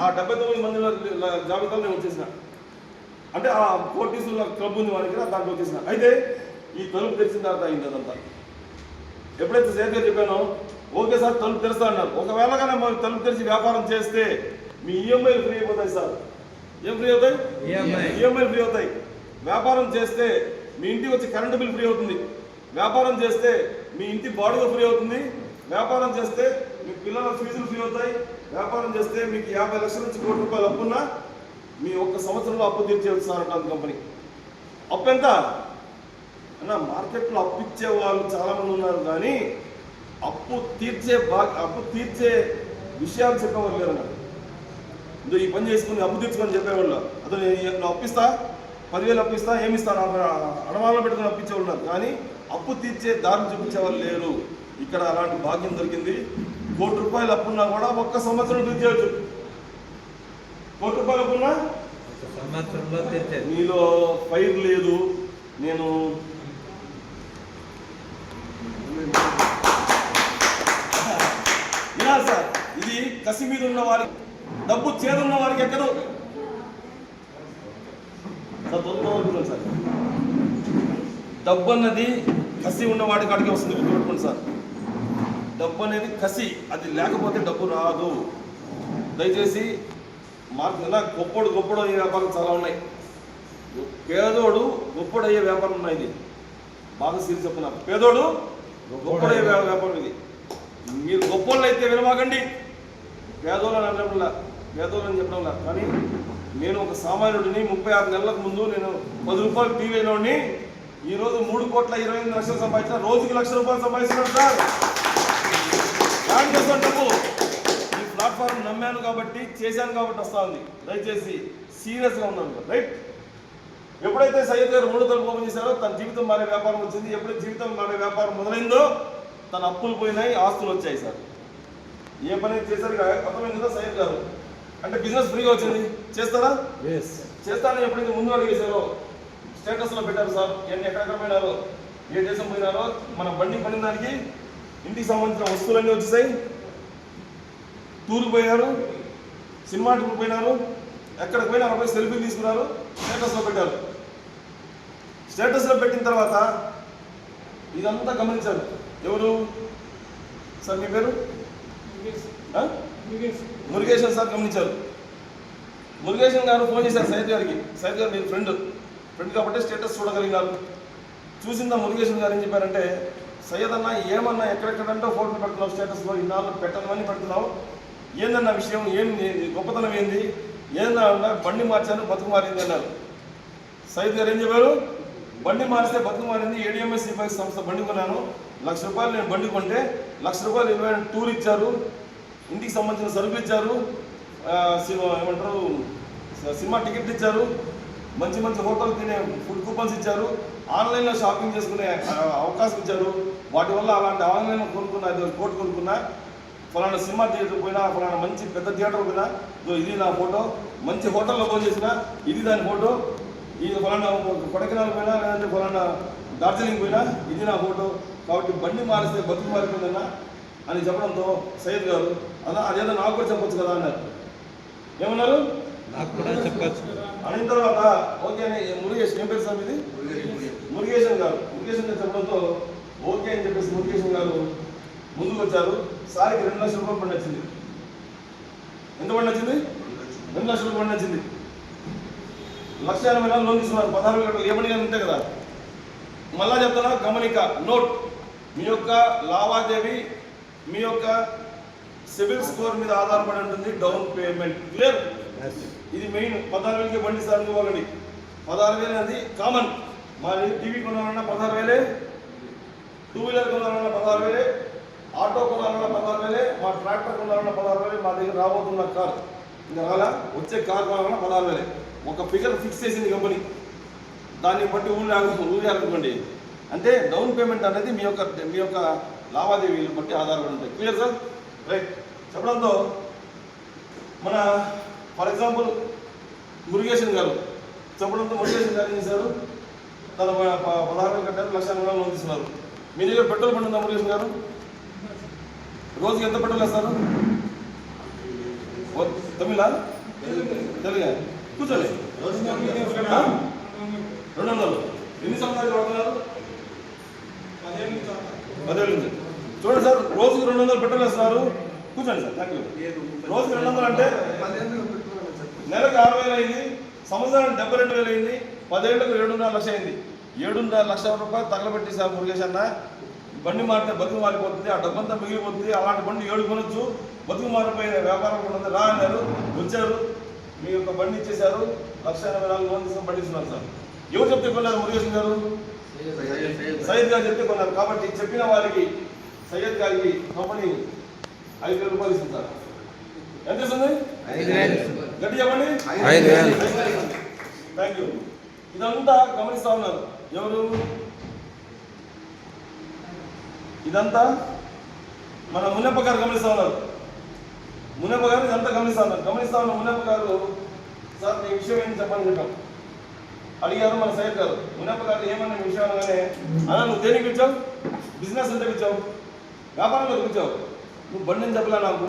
ఆ 79 మంది జాబితాలో నేను వచ్చేసిన. అంటే ఆ కోటీశ్వరుల క్లబ్ ఉంది వారికి, దాంట్లో వచ్చేసిన. అయితే ఈ తలుపు తెరిచిన తర్వాత అయింది అదంతా. ఎప్పుడైతే సేఫ్గా చెప్పానో ఓకే సార్ తలుపు తెరుస్తా అన్నారు. ఒకవేళ కానీ మనం తలుపు తెరిచి వ్యాపారం చేస్తే మీ ఈఎంఐలు ఫ్రీ అయిపోతాయి సార్. ఏం ఫ్రీ అవుతాయి? ఈఎంఐలు ఫ్రీ అవుతాయి. వ్యాపారం చేస్తే మీ ఇంటికి వచ్చి కరెంటు బిల్ ఫ్రీ అవుతుంది. వ్యాపారం చేస్తే మీ ఇంటి బాడుగ ఫ్రీ అవుతుంది. వ్యాపారం చేస్తే మీ పిల్లల ఫీజులు ఫ్రీ అవుతాయి. వ్యాపారం చేస్తే మీకు 50 లక్షల నుంచి 1 కోటి రూపాయలు అప్పున్నా మీ 1 సంవత్సరంలో అప్పు తీర్చేది సార్ అంటాను కంపెనీ. అప్పు ఎంత అన్న? మార్కెట్లో అప్పు ఇచ్చే వాళ్ళు చాలామంది ఉన్నారు, కానీ అప్పు తీర్చే విషయాలు చెప్పేవాళ్ళు లేరు అన్న. ఈ పని చేసుకుని అప్పు తీర్చుకొని చెప్పేవాళ్ళు. అతను నేను అప్పిస్తా, 10,000 అప్పిస్తా, ఏమిస్తా అడవాళ్ళలో పెట్టుకుని అప్పించేవాళ్ళు ఉన్నారు, కానీ అప్పు తీర్చే దారులు చూపించేవాళ్ళు లేరు. ఇక్కడ అలాంటి భాగ్యం దొరికింది. 1 కోటి రూపాయలు అప్పున్నా కూడా 1 సంవత్సరం తీర్చేయచ్చు. 1 కోటి రూపాయలు అప్పున్నా సంవత్సరంలో తీర్చేది. మీలో ఫైర్ లేదు. నేను వినాలి సార్, ఇది కసి మీద ఉన్న వారికి, డబ్బు చేదున్న వారికి ఎక్కదు సార్. డబ్బు అన్నది కసి ఉన్నవాడి కాడికి వస్తుంది, గుర్తుపెట్టుకోండి సార్. డబ్బు అనేది కసి, అది లేకపోతే డబ్బు రాదు. దయచేసి గొప్పడు అయ్యే వ్యాపారం చాలా ఉన్నాయి. పేదోడు గొప్పడు అయ్యే వ్యాపారం ఉన్నాయి. ఇది బాగా సీరియస్ చెప్తున్నా. పేదోడు గొప్పడు అయ్యే వ్యాపారం ఇది. మీరు గొప్పోళ్ళు అయితే వినమాకండి. పేదోళ్ళని చెప్పడంలా. కానీ నేను ఒక సామాన్యుడిని. 36 నెలలకు ముందు నేను 10 రూపాయలు టీవీ అయినోడిని. ఈరోజు 3,28,00,000 సంపాదించిన, రోజుకి 1,00,000 రూపాయలు సంపాదిస్తున్నాడు సార్. దానికోసం డబ్బు ఈ ప్లాట్ఫామ్ నమ్మాను కాబట్టి, చేశాను కాబట్టి వస్తా ఉంది. దయచేసి సీరియస్గా ఉన్నాను, రైట్? ఎప్పుడైతే సయ్యద్ గారు 3 తలుపు ఓపెన్ చేశారో తన జీవితం మారే వ్యాపారం వచ్చింది. ఎప్పుడైతే జీవితం మారే వ్యాపారం మొదలైందో తన అప్పులు పోయినాయి, ఆస్తులు వచ్చాయి సార్. ఏ పని చేశారు అర్థమైంది కదా సయ్యద్ గారు. అంటే బిజినెస్ ఫ్రీగా వచ్చింది. చేస్తారా? చేస్తానని ఎప్పుడైతే ముందు అడిగేశారో స్టేటస్లో పెట్టారు సార్. ఎక్కడెక్కడ పోయినారో, ఏ దేశం పోయినారో, మన బండి పడిన దానికి ఇంటికి సంబంధించిన వస్తువులన్నీ వచ్చేసాయి. టూర్కి పోయినారు, సినిమా టూర్కి పోయినారు, ఎక్కడికి పోయినా అక్కడ పోయి సెల్ఫీలు తీసుకున్నారు, స్టేటస్లో పెట్టారు. స్టేటస్లో పెట్టిన తర్వాత ఇదంతా గమనించారు. ఎవరు సార్? మీ పేరు? మురుగేశ్వర్ సార్ గమనించారు. మురుగేశన్ గారు ఫోన్ చేశారు సయ్యద్ గారికి. సయ్యద్ గారు మీరు ఫ్రెండ్ కాబట్టి స్టేటస్ చూడగలిగినారు. చూసిందా మురుగేశన్ గారు ఏం చెప్పారంటే, సయ్యద్ అన్న ఏమన్నా ఎక్కడెక్కడంటే ఫోటోలు పెడుతున్నావు స్టేటస్లో, ఇన్నాళ్ళు పెట్టనమని పెడుతున్నావు, ఏందన్న విషయం, ఏం గొప్పతనం ఏంది, ఏందన్నా బండి మార్చాను బతుకు మారింది అన్నారు. సయ్యద్ గారు ఏం చెప్పారు, బండి మారిస్తే బతుకు మారింది, ఏడిఎంఎస్ సిఫాయి సంస్థ బండి కొన్నాను, ₹1,00,000 నేను బండి కొంటే ₹1,00,000 ఇన్వైన్ టూర్ ఇచ్చారు, ఇంటికి సంబంధించిన సరుకులు ఇచ్చారు, ఏమంటారు సినిమా టికెట్లు ఇచ్చారు, మంచి మంచి హోటల్ తినే ఫుడ్ కూపన్స్ ఇచ్చారు, ఆన్లైన్లో షాపింగ్ చేసుకునే అవకాశం ఇచ్చారు. వాటి వల్ల అలాంటి ఆన్లైన్లో కొనుక్కున్నా, 5 కోట్లు కొనుక్కున్నా, ఫలానా సినిమా థియేటర్ పోయినా, ఫలానా మంచి పెద్ద థియేటర్ పోయినా, ఇది నా ఫోటో, మంచి హోటల్లో ఫోన్ చేసినా ఇది దాని ఫోటో, ఇది ఫలానా కొడైకెనాల్ పోయినా లేదంటే ఫలానా డార్జిలింగ్ పోయినా ఇది నా ఫోటో, కాబట్టి బండి మారిస్తే బతుకు మారిపోయిందన్నా అని చెప్పడంతో సయ్యద్ గారు అలా అదేదో నాకు కూడా చెప్పొచ్చు కదా అన్నారు. ఏమన్నారు, నాకు కూడా చెప్పచ్చు అయిన తర్వాత ఓకే అని మురుగేశన్, ఏం పేరు సార్ ఇది, మురుగేశన్ గారు చెప్పడంతో ఓకే అని చెప్పేసి మురుగేశన్ గారు ముందుకు వచ్చారు. సారికి ₹2,00,000 బండి వచ్చింది. ఎంత బండి వచ్చింది, ₹2,00,000 బండి వచ్చింది. ₹1,80,000 లోన్ తీసుకున్నారు, 16,000 కట్టాలి, ఏమని అంతే కదా. మళ్ళా చెప్తున్నా గమనిక, నోట్, మీ యొక్క లావాదేవీ మీ యొక్క సివిల్ స్కోర్ మీద ఆధారపడి ఉంటుంది డౌన్ పేమెంట్. క్లియర్, ఇది మెయిన్. 16,000కి బండి సార్ ఇవ్వాలండి. 16,000 అది కామన్. మరి టీవీ కొనాలన్నా 16,000, 2 వీలర్ కొనాలన్నా 16,000, ఆటో కొనాలన్నా 16,000, మా ట్రాక్టర్ కొనాలన్నా 16,000, మా దగ్గర రాబోతున్న కార్ ఇంకా రాలా, వచ్చే కార్ కొనాలన్నా 16,000. ఒక ఫిగర్ ఫిక్స్ చేసింది కంపెనీ, దాన్ని బట్టి ఊళ్ళు అనుకోండి. అంటే డౌన్ పేమెంట్ అనేది మీ యొక్క లావాదేవీలు బట్టి ఆధారపడి ఉంటాయి. Clear sir, right. చెప్పడంతో మన ఫర్ ఎగ్జాంపుల్ మురుగేశన్ గారు చెప్పడంతో మురుగేశన్ గారు ఏం చేశారు, తన 16,000 కట్టారు, ₹1,80,000 లోన్ తీసుకున్నారు. మీ దగ్గర పెట్రోల్ బండి ఉందా మురుగేశన్ గారు? రోజుకి ఎంత పెట్రోల్ వేస్తారు? తమిళ తెలుగా కూర్చోండి. 200. ఎన్ని సంవత్సరాలు వాడుతున్నారు? 10 నుంచి. చూడండి సార్, రోజుకి 200 పెట్రోల్ వేస్తున్నారు. కూర్చోండి సార్, థ్యాంక్ యూ. రోజుకి 200 అంటే నెలకు 6,000 అయింది, సంవత్సరానికి 72,000 అయింది, 10 ఏళ్ళకు 7.5 లక్షలు అయింది. 7.5 లక్షల రూపాయలు తగలబెట్టి సార్ మురుగేశన్న, బండి మారితే బతుకు మారిపోతుంది, ఆ డబ్బంతా మిగిలిపోతుంది, అలాంటి బండి 7 కొనొచ్చు, బతుకు మారిపోయిన వ్యాపారం కూడా రా అన్నారు. వచ్చారు, మీ యొక్క బండి ఇచ్చేశారు, ₹1,80,000 లోన్ తీసుకుని బండి ఇస్తున్నారు సార్. ఎవరు చెప్తే కొన్నారు మురుగేశన్ గారు? సయ్యద్ గారు చెప్తే కొన్నారు. కాబట్టి చెప్పిన వారికి సయ్యద్ గారికి కంపెనీ ₹5,000 ఇస్తుంది సార్. ఎంత ఇస్తుంది? 5,000. గట్టి చెప్పండి. 5,000. Thank you. ఇదంతా గమనిస్తా ఉన్నారు ఎవరు? ఇదంతా మన మునప్ప గారు గమనిస్తా ఉన్నారు. మునప్ప గారు ఇదంతా గమనిస్తా ఉన్న మునప్ప గారు, సార్ మీ విషయం ఏంటి చెప్పని చెప్పాం. అడిగారు మన సయ్యద్ గారు. మునప్ప గారు ఏమన్నా విషయం అనగానే, అలా నువ్వు దేనికి ఇచ్చావు, బిజినెస్ ఎంత ఇచ్చావు, వ్యాపారంలో ఇచ్చావు, నువ్వు బండి అని చెప్పలే నాకు.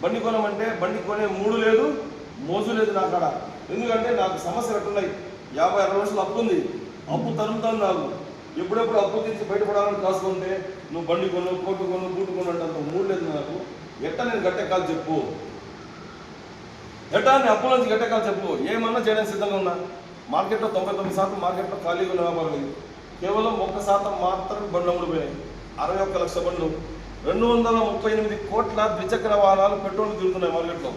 బండి కొనమంటే బండి కొనే మూడు లేదు, మోజు లేదు నా కాడ. ఎందుకంటే నాకు సమస్యలు ఎట్టున్నాయి, 50-60 లక్షలు అప్పు ఉంది, అప్పు తరుముతాను నాకు. ఎప్పుడెప్పుడు అప్పు తీసి బయటపడాలని కాసుకుంటే నువ్వు బండి కొను, కోటు కొను, బూటు కొను అంటే అంత మూడు లేదు నాకు. ఎట్టా నేను గట్టెక్కాలి చెప్పు, ఎట్టా నేను అప్పుల నుంచి గట్టెక్కాలి చెప్పు. ఏమన్నా చేయడానికి సిద్ధంగా ఉన్నా. మార్కెట్లో 99% మార్కెట్లో ఖాళీగా ఉన్న వ్యాపారం ఇది. కేవలం 1% మాత్రమే బండ్లు అమ్ముడిపోయినాయి. 61 లక్షల బండ్లు, 238 కోట్ల ద్విచక్ర వాహనాలు పెట్రోల్ తిరుగుతున్నాయి మార్కెట్లో.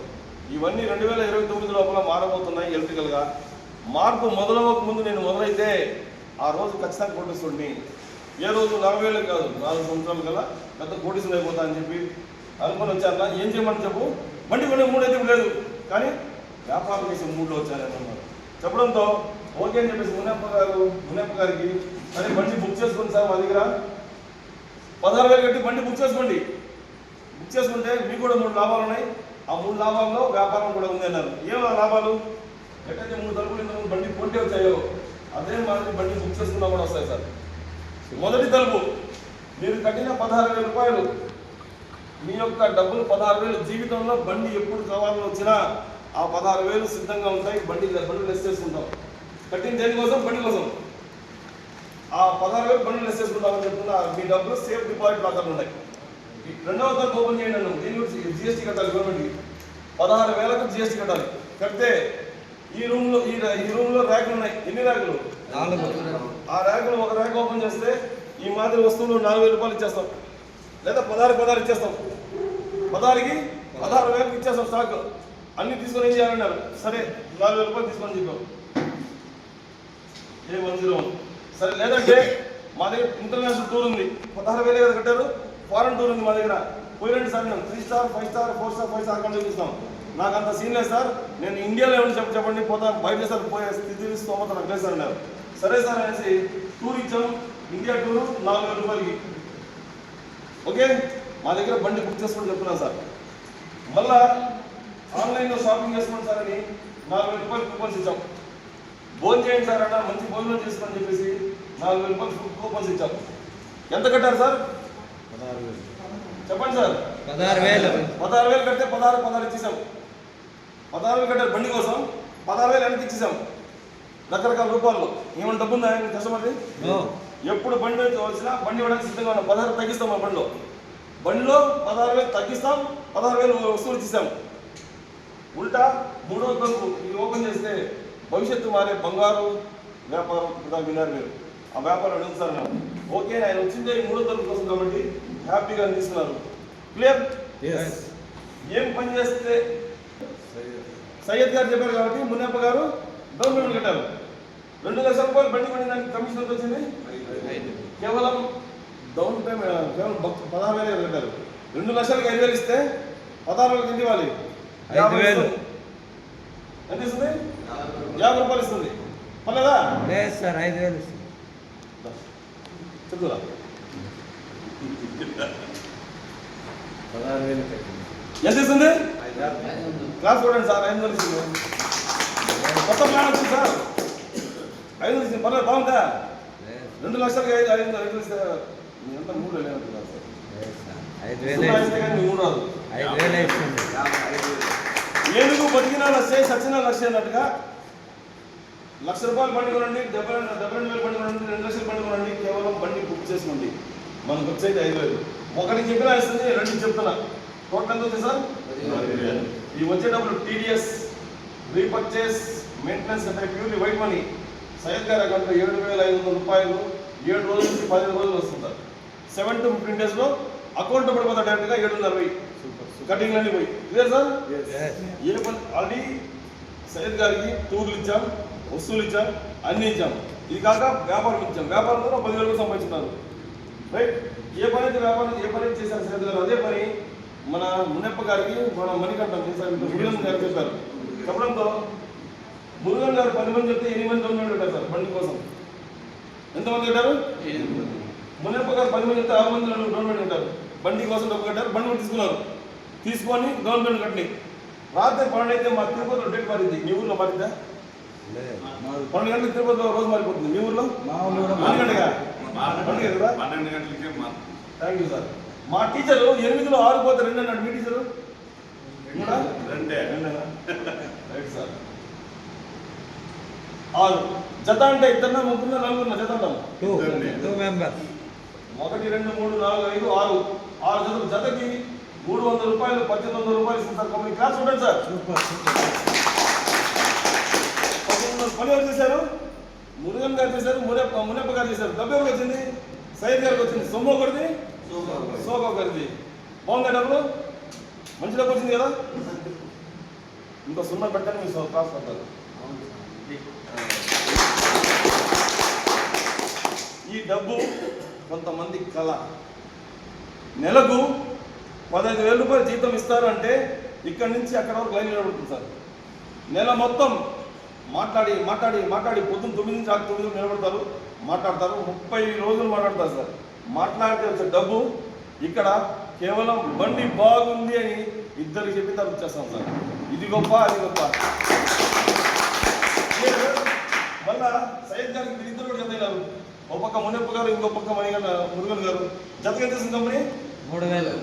ఇవన్నీ 2029 లోపల మారబోతున్నాయి ఎలక్ట్రికల్గా. మార్పు మొదలవక ముందు నేను మొదలైతే ఆ రోజు ఖచ్చితంగా కోటీశ్వరుడిని. ఏ రోజు 40,000 కాదు, 4 సంవత్సరాలు కల్లా పెద్ద కోటీశ్వరుడు అయిపోతా అని చెప్పి అనుకుని వచ్చాను. ఏం చేయమని చెప్పు, బండి కొనే మూడు అయితే లేదు, కానీ వ్యాపారం చేసే మూడులో వచ్చానని అన్నారు. చెప్పడంతో ఓకే అని చెప్పేసి మునప్ప గారికి, సరే బండి బుక్ చేసుకోండి సార్, మా దగ్గర 16,000 కట్టి బండి బుక్ చేసుకోండి. బుక్ చేసుకుంటే మీకు కూడా 3 లాభాలు ఉన్నాయి, ఆ 3 లాభాల్లో వ్యాపారం కూడా ఉంది అన్నారు. ఏం లాభాలు? ఎట్టయితే 3 తలుపులు ఇంతకుముందు బండి కొంటే వచ్చాయో అదే మాదిరి బండి బుక్ చేసుకున్నా కూడా వస్తాయి సార్. మొదటి తలుపు, మీరు కట్టిన 16,000 రూపాయలు, మీ యొక్క డబ్బులు 16,000, జీవితంలో బండి ఎప్పుడు కావాలని వచ్చినా ఆ 16,000 సిద్ధంగా ఉంటాయి. బండి లెస్ చేసుకుంటాం. కట్టిన దేనికోసం? బండి కోసం. ఆ 16,000 బండి లెస్ చేసుకుంటామని చెప్తున్నా. మీ డబ్బులు సేఫ్ డిపాజిట్ లాకర్లు ఉన్నాయి. రెండవ తరగతి ఓపెన్ చేయండి అన్నాం. దీని గురించి GST కట్టాలి గవర్నమెంట్కి. 16,000కు GST కట్టాలి. కడితే ఈ రూమ్లో ర్యాకులు ఉన్నాయి. ఎన్ని ర్యాకులు? 4. ఆ ర్యాకులు ఒక ర్యాక్ ఓపెన్ చేస్తే ఈ మాదిరి వస్తువులు 4,000 రూపాయలు ఇచ్చేస్తాం, లేదా 16 ఇచ్చేస్తాం. 16,000 ఇచ్చేస్తాం స్టాక్. అన్ని తీసుకొని ఏం చేయాలన్నారు? సరే 4,000 రూపాయలు తీసుకొని చెప్పాం. A101 సరే, లేదంటే మా దగ్గర ఇంటర్నేషనల్ టూర్ ఉంది, 16,000 కదా కట్టారు. ఫారెన్ టూర్ ఉంది మా దగ్గర, పోయినండి సార్. మేము 3 స్టార్ 5 స్టార్ 4 స్టార్ 5 స్టార్ కంటే చూపిస్తాం. నాకు అంత సీన్ లేదు సార్, నేను ఇండియాలో ఏమని చెప్పండి, పోతా బయట సార్ పోయే స్థితి స్తోమత నాకు లేదు సార్ అన్నారు. సరే సార్ అనేసి టూర్ ఇచ్చాం. ఇండియా టూరు 4,000 రూపాయలకి. ఓకే, మా దగ్గర బండి బుక్ చేసుకోండి చెప్తున్నాను సార్. మళ్ళా ఆన్లైన్లో షాపింగ్ చేసుకోండి సార్ అని 4,000 రూపాయలు కూపన్స్ ఇచ్చాం. భోజనం చేయండి సార్ అన్న, మంచి భోజనం చేసుకోని చెప్పేసి 4,000 రూపాయలు కూపన్స్ ఇచ్చాం. ఎంత కట్టారు సార్? 16,000. చెప్పండి సార్. 16,000 కడితే 16 ఇచ్చేసాం. 16,000 కట్టారు బండి కోసం, 16,000 వెనక్కి ఇచ్చేసాం రకరకాల రూపాయలు. ఏమైనా డబ్బు ఉందా కస్టమర్ది? ఎప్పుడు బండి వచ్చినా బండి ఇవ్వడానికి సిద్ధంగా ఉన్నాం. 16 తగ్గిస్తాం. మన బండిలో 16,000 తగ్గిస్తాం, 16,000 వస్తువులు ఇచ్చేసాం. ఉల్టా 3వ బంకు ఇది ఓపెన్ చేస్తే భవిష్యత్తు మారే బంగారు వ్యాపారం కూడా విన్నారు మీరు. ఆ వ్యాపారం అడుగుతారు మేము. ఓకే, ఆయన వచ్చిందే ఈ 3వ తరగతి కోసం కాబట్టి హ్యాపీగా తీసుకున్నారు. క్లియర్? ఏం పని చేస్తే సయ్యద్ గారు చెప్పారు కాబట్టి మున్నప్ప గారు డౌన్ పేమెంట్ కట్టారు. 2 లక్షల రూపాయలు బండి కొని దానికి కమిషన్ ఎంత వచ్చింది? కేవలం డౌన్ పేమెంట్ కేవలం 16,000 కట్టారు. 2 లక్షలకి 5,000 ఇస్తే 16,000 ఎంత ఇవ్వాలి? 5,000. ఎంత ఇస్తుంది? 50 రూపాయలు ఇస్తుంది. పర్లేదా? లేదు సార్, 5,000 చెప్తురా. 16,000 ఎంత ఇస్తుంది? క్లాస్ చూడండి సార్. 5,000 ఇస్తుంది. కొత్త ప్లాన్ వచ్చింది సార్. 5,000 ఇస్తుంది. పర్లేదు, బాగుందా? 2 లక్షలకి 5,000 ఇస్తే ఎంత 3 లేదంటున్నారు సార్. 5,000 ఇస్తే కానీ 3 రాదు. 5,000 ఇస్తుంది. ఏనుగు బతికినా లక్షే, సచ్చినా లక్షే అన్నట్టుగా 1,00,000 రూపాయలు బండి కొనండి, 72,000 బండి కొనండి, 2 లక్షల బండి కొనండి. కేవలం బండి బుక్ చేసుకోండి. మనకు వచ్చేది 5,000. ఒకటి చెప్పినా ఇస్తుంది, 2 చెప్తున్నా. టోటల్ ఎంత ఉంది సార్? ఈ వచ్చే డబ్బులు టీడీఎస్, రీపర్చేస్, మెయింటెనెన్స్ అంటే ప్యూర్లీ వైట్ మనీ. సయ్యద్ గారి అకౌంట్లో 7,500 రూపాయలు 7 రోజుల నుంచి 15 రోజులు వస్తుంది. 7 to 15 days అకౌంట్ పడిపోతా డైరెక్ట్గా 7,60 కటింగ్లు అన్నీ పోయి. Clear sir? ఏ పని ఆల్రెడీ సయ్యద్ గారికి టూర్లు ఇచ్చాం, వస్తువులు ఇచ్చాం, అన్నీ ఇచ్చాం. ఇది కాక వ్యాపారం ఇచ్చాం. వ్యాపారంతో 10,000 కూడా సంపాదించున్నారు. రైట్? ఏ పని అయితే చేశారు సయ్యద్ గారు, అదే పని మన మున్నప్ప గారికి మన మణికంఠం చేశారు. మురుగన్ గారు చెప్పారు. చెప్పడంతో మురుగన్ గారు 10 మంది చెప్తే 8 మంది డౌన్ పెట్టారు సార్ బండి కోసం. ఎంతమంది కట్టారు? మున్నప్ప గారు 10 మంది చెప్తే 6 మంది డౌన్ పెట్టారు. బండి కోసం డబ్బు కట్టారు. బండి కూడా తీసుకొని డౌన్ పేమెంట్ కట్టి రాత్రి 12 అయితే మా తిరుపతిలో డేట్ మారింది. మీ ఊర్లో మారిందా? 12 గంటలకు తిరుపతిలో రోజు మారిపోతుంది. మీ ఊర్లో 12 గంటగా? 12 గంటలకే. Thank you sir. మా టీచరు 8లో 6 పోతే 2 అన్నాడు. మీ టీచరు 2 రైట్ సార్. 6 జత అంటే ఇద్దరు ముగ్గురు నలుగురు జత అంటాం. 2 మెంబర్స్. 1 2 3 4 5 6 జతలు. జతకి 300 రూపాయలు 1,800 రూపాయలు ఇస్తుంది సార్. కంపెనీ క్లాస్ చూడండి సార్. పని ఎవరు చేశారు? మురుగన్ గారు చేశారు, మునప్ప గారు చేశారు. డబ్బు ఎవరికి వచ్చింది? సయ్యద్ గారికి వచ్చింది. సొమ్ము ఒకటిది, సోక ఒకటిది. బాగుందా డబ్బులు? మంచి డబ్బు వచ్చింది కదా? ఇంకా 0 పెట్టని మీరు క్లాస్ పడతారు. ఈ డబ్బు కొంతమంది కళ. నెలకు 15,000 రూపాయలు జీతం ఇస్తారు అంటే ఇక్కడి నుంచి అక్కడ వరకు లైన్ నిలబడుతుంది సార్. నెల మొత్తం మాట్లాడి పొద్దున్న 9 నుంచి 9 నిలబడతారు, మాట్లాడతారు. 30 రోజులు మాట్లాడతారు సార్. మాట్లాడితే వచ్చే డబ్బు ఇక్కడ కేవలం బండి బాగుంది అని ఇద్దరికి చెప్పి తర్వాత వచ్చేస్తాం సార్. ఇది గొప్ప, అది గొప్ప. మళ్ళా సయ్యద్ గారికి వీరిద్దరు కూడా జత అయినారు. ఒక పక్క మునప్ప గారు, ఇంకో పక్క మురుగన్ గారు. జతగా ఎంత చేసింది కంపెనీ? 3,000.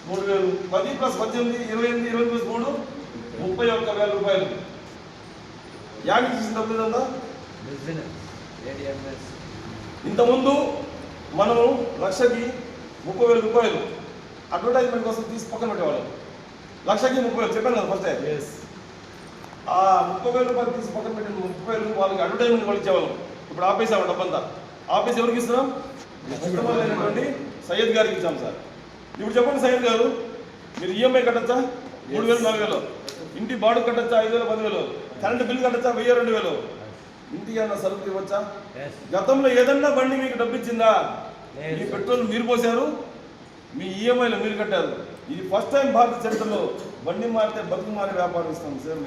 3,000. 10 + 18 28, 20 + 3 31,000 రూపాయలు. యాడికి చేసిన డబ్బులు ఇదంతా? ఇంతకుముందు మనము లక్షకి 30,000 రూపాయలు అడ్వర్టైజ్మెంట్ కోసం తీసి పక్కన పెట్టేవాళ్ళం. లక్షకి 30,000 చెప్పాను కదా ఫస్ట్. ఆ 30,000 రూపాయలు తీసి పక్కన పెట్టిన 30,000 వాళ్ళకి అడ్వర్టైజ్మెంట్ వాళ్ళు ఇచ్చేవాళ్ళం. ఇప్పుడు ఆపేసాము డబ్బంతా. ఆపేసి ఎవరికి ఇస్తున్నాం? కస్టమర్ అయినటువంటి సయ్యద్ గారికి ఇచ్చాం సార్. ఇప్పుడు చెప్పండి సయ్యద్ గారు, మీరు ఈఎంఐ కట్టచ్చా? 3,000 4,000, ఇంటి బాడు కట్టచ్చా? 5,000 10,000, కరెంటు బిల్లు కట్టచ్చా? 1,000 2,000, ఇంటికి అన్న సరుకు ఇవ్వచ్చా? గతంలో ఏదన్నా బండి మీకు డబ్బు ఇచ్చిందా? మీ పెట్రోల్ మీరు పోసారు, మీ ఈఎంఐలో మీరు కట్టారు. ఇది ఫస్ట్ టైం భారత చరిత్రలో బండి మారితే బతుకు మారే వ్యాపారం ఇస్తాం సార్.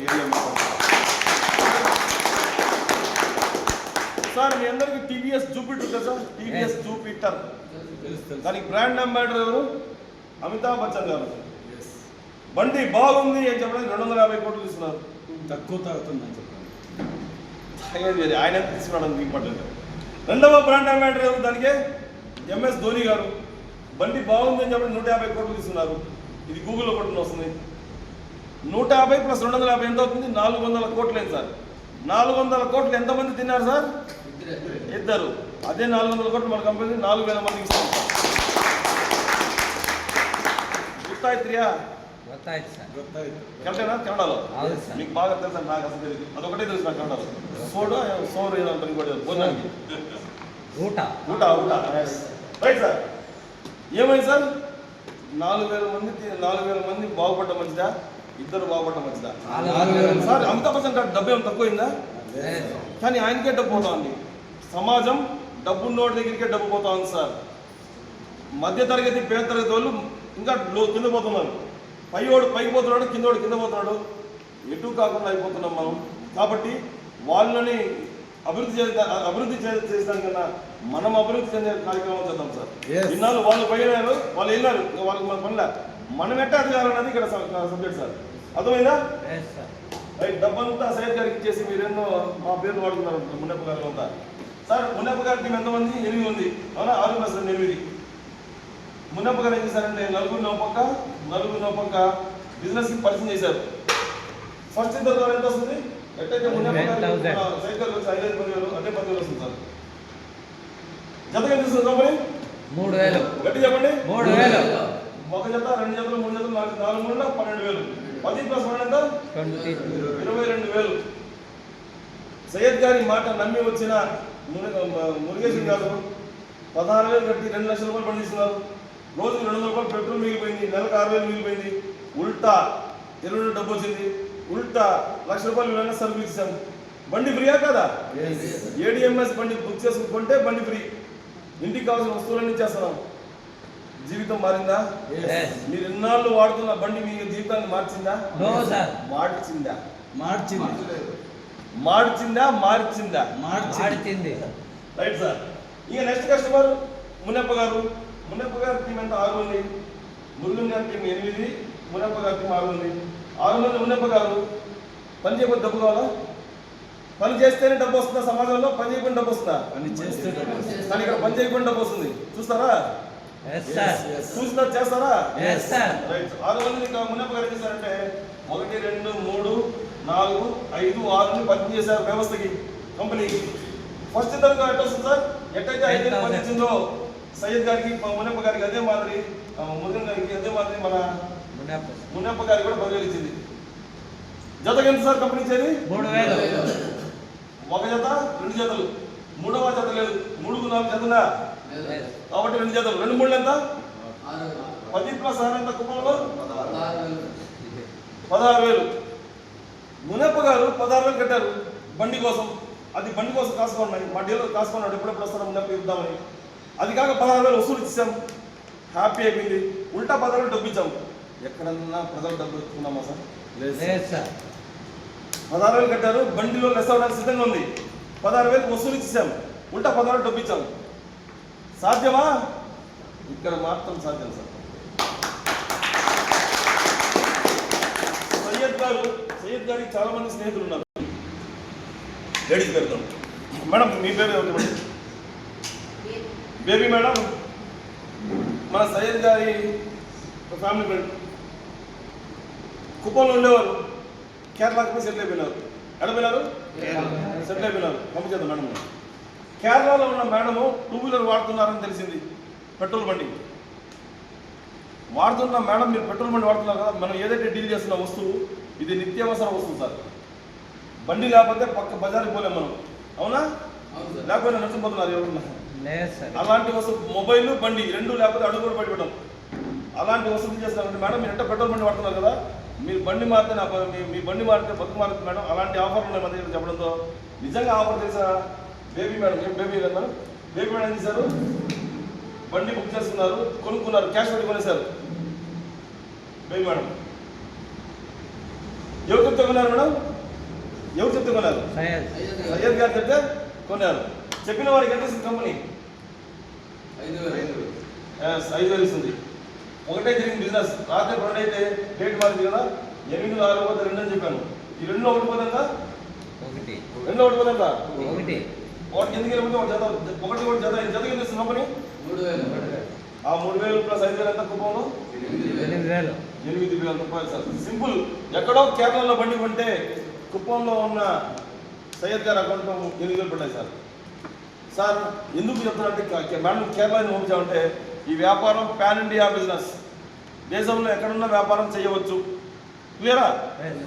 సార్ మీ అందరికీ టీవీఎస్ జూపిటర్ కదా సార్? టీవీఎస్ జూపిటర్, దానికి బ్రాండ్ అంబాసిడర్ ఎవరు? అమితాబ్ బచ్చన్ గారు. బండి బాగుంది అని చెప్పడానికి 250 కోట్లు ఇస్తున్నారు. తక్కువ తాగుతుందని చెప్పండి. ఆయన ఎంత తీసుకున్నాడు అంత ఇంపార్టెంట్. రెండవ బ్రాండ్ అంబాసిడర్ ఎవరు? దానికి ఎంఎస్ ధోని గారు. బండి బాగుంది అని చెప్పి 150 కోట్లు తీసుకున్నారు. ఇది గూగుల్లో కొట్టుకుని వస్తుంది. 150 ప్లస్ 250 ఎంత అవుతుంది? 400 కోట్లు అయింది సార్. 400 కోట్లు ఎంతమంది తిన్నారు సార్? ఇద్దరు. అదే 400 కోట్లు మన కంపెనీ 4,000 మందికి ఇస్తాం సార్. గుర్తాయిత్రియా? కరెక్టేనా? కన్నడలో మీకు బాగా తెలుసా? నాకు అసలు తెలియదు. అదొకటే తెలుసు నాకు కన్నడలో. సోరు ఏదంటారు ఇంకోటి భోజనానికి ఊట ఊట ఊట. Right sir. ఏమైంది సార్? 4,000 మంది బాగుపడ్డ మంచిదా? ఇద్దరు బాగుపడ్డ మంచిదా? సార్ అమితాబ్ బచ్చన్ గారు డబ్బు ఏం తక్కువైందా? కానీ ఆయనకే డబ్బు పోతా ఉంది. సమాజం డబ్బున్నోడి దగ్గరికే డబ్బు పోతా ఉంది సార్. మధ్య తరగతి పేద తరగతి వాళ్ళు ఇంకా కింద పోతున్నారు. పైవాడు పైకి పోతున్నాడు, కిందోడు కింద పోతున్నాడు. ఎటు కాకుండా అయిపోతున్నాం మనం. కాబట్టి వాళ్ళని అభివృద్ధి చేసేదానికన్నా మనం అభివృద్ధి చెందే కార్యక్రమం చేద్దాం సార్. ఇన్నాళ్ళు వాళ్ళు పోయినారు, వాళ్ళు వెళ్ళారు, వాళ్ళకి మన పనిలే. మనం ఎట్టా చేయాలన్నది ఇక్కడ సబ్జెక్ట్ సార్. అర్థమైందా? రైట్. డబ్బంతా సయ్యద్ గారికి ఇచ్చేసి మీరేన్నో మా పేర్లు వాడుతున్నారు మున్నప్ప గారు అంతా. సార్ మున్నప్ప గారి టీం ఎంతమంది? 8 ఉంది. అవునా? 6+2 8. మున్నప్ప గారు ఏం చేశారంటే నలుగురిని ఒక పక్క బిజినెస్కి పరిచయం చేశారు. ఫస్ట్ ఇద్దరు ద్వారా ఎంత వస్తుంది? ఎట్టయితే మున్నప్ప గారు సైకిల్ వచ్చి 5,000 10,000 అంటే 10,000 వస్తుంది సార్. జతగా ఎంత వస్తుంది కంపెనీ? 3,000. గట్టి చెప్పండి. 3,000. ఒక జత, 2 జతలు, 3 జతలు, 4 3 12,000. 10 + 1 ఎంత? 22,000. సయ్యద్ గారి మాట నమ్మి వచ్చిన మురుగేశన్ గారు 16,000 కట్టి 2 లక్షల రూపాయలు పండిస్తున్నారు. రోజుకి 200 రూపాయలు పెట్రోల్ మిగిలిపోయింది. నెలకు 6,000 మిగిలిపోయింది. ఉల్టా 20 డబ్బు వచ్చింది. ఉల్టా 1,00,000 రూపాయలు విలువైన సరుకులు ఇచ్చాం. బండి ఫ్రీయా కదా? ఏడిఎంఎస్ బండి బుక్ చేసుకుంటే బండి ఫ్రీ. ఇంటికి కావాల్సిన వస్తువులన్నీ చేస్తున్నాం. జీవితం మారిందా? మీరు ఎన్నాళ్ళు వాడుతున్న బండి మీ జీవితాన్ని మార్చిందా? మార్చింది. Right sir. ఇక నెక్స్ట్ కస్టమర్ మున్నప్ప గారు. మున్నప్ప గారి టీం ఎంత? 6 ఉంది. మురుగన్ గారి టీం 8, మున్నప్ప గారి టీం 6 ఉంది. 6 మంది మున్నప్ప గారు. పని చేయకపోతే డబ్బు కావాలా? పని చేస్తేనే డబ్బు వస్తుందా సమాజంలో? పని చేయకుండా డబ్బు వస్తుందా? కానీ ఇక్కడ పని చేయకుండా డబ్బు వస్తుంది. చూస్తారా? చూసినా చేస్తారా? రైట్. 6 మంది మున్నప్ప గారు ఏం చేశారంటే 1 2 3 4 5 6 పరిచయం చేశారు వ్యవస్థకి, కంపెనీకి. ఫస్ట్ ఇద్దరు ఎట్ట వస్తుంది సార్? ఎట్టయితే 5,000 పని ఇచ్చిందో సయ్యద్ గారికి, మున్నప్ప గారికి అదే మాదిరి, మురుగన్ గారికి అదే మాదిరి మన మున్నప్ప గారికి కూడా 10,000 ఇచ్చింది. జతకి ఎంత సార్ కంపెనీ ఇచ్చేది? 3,000. ఒక జత, 2 జతలు. మూడవ జత లేదు. 3కు 4 జతలా కాబట్టి 2 జతలు. 2 3 ఎంత? 10 + 6 ఎంత? కుప్పంలో 16,000. మునప్ప గారు 16,000 కట్టారు బండి కోసం. అది బండి కోసం కాసుకున్నాయి. మా డీలర్ కాసుకున్నాడు, ఎప్పుడెప్పుడు వస్తాను మునప్ప ఇద్దామని. అది కాక 16,000 వసూలు ఇచ్చాం. హ్యాపీ అయిపోయింది. ఉల్టా 16,000 డబ్బు ఇచ్చాం. ఎక్కడన్నా ప్రజలు డబ్బు ఎత్తుకున్నామా సార్? లేదు సార్. 16,000 కట్టారు. బండిలో లెస్ అవడానికి సిద్ధంగా ఉంది. 16,000 వసూలు ఇచ్చాం. ఉల్టా 16,000 డబ్బు ఇచ్చాం. సాధ్యమా? ఇక్కడ మాత్రం సాధ్యం సార్. సయ్యద్ గారికి చాలా మంది స్నేహితులు ఉన్నారు. లేడీస్ పేరుతో. మేడం మీ పేరు ఎవరు? Baby madam. మన సయ్యద్ గారి ఫ్యామిలీ ఫ్రెండ్. కుప్పంలో ఉండేవారు. కేరళకి పోయి సెటిల్ అయిపోయినారు. ఎడపోయినారు? సెటిల్ అయిపోయినారు. పంపించేద్దాం మేడం. కేరళలో ఉన్న మేడము 2 వీలర్ వాడుతున్నారని తెలిసింది. పెట్రోల్ బండి వాడుతున్న మేడం, మీరు పెట్రోల్ బండి వాడుతున్నారు కదా, మనం ఏదైతే డీల్ చేస్తున్న వస్తువు ఇది నిత్యావసర వస్తువు సార్. బండి లేకపోతే పక్క బజార్కి పోలేం మనం, అవునా? లేకపోతే నష్టపోతున్నారు ఎవరున్నా. లేదు సార్. అలాంటి వసతి మొబైల్ బండి రెండు లేకపోతే అడుగు కూడా బయటపెట్టడం. అలాంటి వసతి చేస్తామంటే మేడం మీరు ఎంత పెట్రోల్ బండి వాడుతున్నారు కదా, మీరు బండి మారితే మీ బండి మారితే బతుకు మారుతుంది మేడం. అలాంటి ఆఫర్లు ఉన్నాయి మన దగ్గర చెప్పడంతో నిజంగా ఆఫర్ తెలుసా? బేబీ మేడం, ఏం బేబీ కదా మేడం, బేబీ మేడం ఏం చేశారు, బండి బుక్ చేసుకున్నారు, కొనుక్కున్నారు, క్యాష్ పెట్టి కొనేశారు. బేబీ మేడం ఎవరు చెప్తే కొన్నారు మేడం? ఎవరు చెప్తే కొన్నారు? సయ్యద్ గారు చెప్తే కొన్నారు. చెప్పిన వారికి ఎంత ఇస్తుంది కంపెనీ? 5,000 ఇస్తుంది. ఒకటే జరిగింది బిజినెస్. రాత్రి 2 అయితే డేట్ మారింది కదా, 8 6 పోతే 2 అని చెప్పాను. ఈ 2 ఒకటి పోతుందా? 2 ఒకటి పోతుందా? ఒకటి ఎందుకు వెళ్ళిపోతే ఒక జత, ఒకటి జత ఎంత ఇస్తుంది కంపెనీ? 3,000. ఆ 3,000 ప్లస్ 5,000 ఎంత కుప్పంలో? 8,000 రూపాయలు సార్. సింపుల్. ఎక్కడో కేరళలో బండి కొంటే కుప్పంలో ఉన్న సయ్యద్ గారి అకౌంట్లో 8,000 పడ్డాయి సార్. సార్ ఎందుకు చెప్తానంటే మేడం కేరళని పంపించామంటే ఈ వ్యాపారం పాన్ ఇండియా బిజినెస్. దేశంలో ఎక్కడున్నా వ్యాపారం చేయవచ్చు. క్లియరా?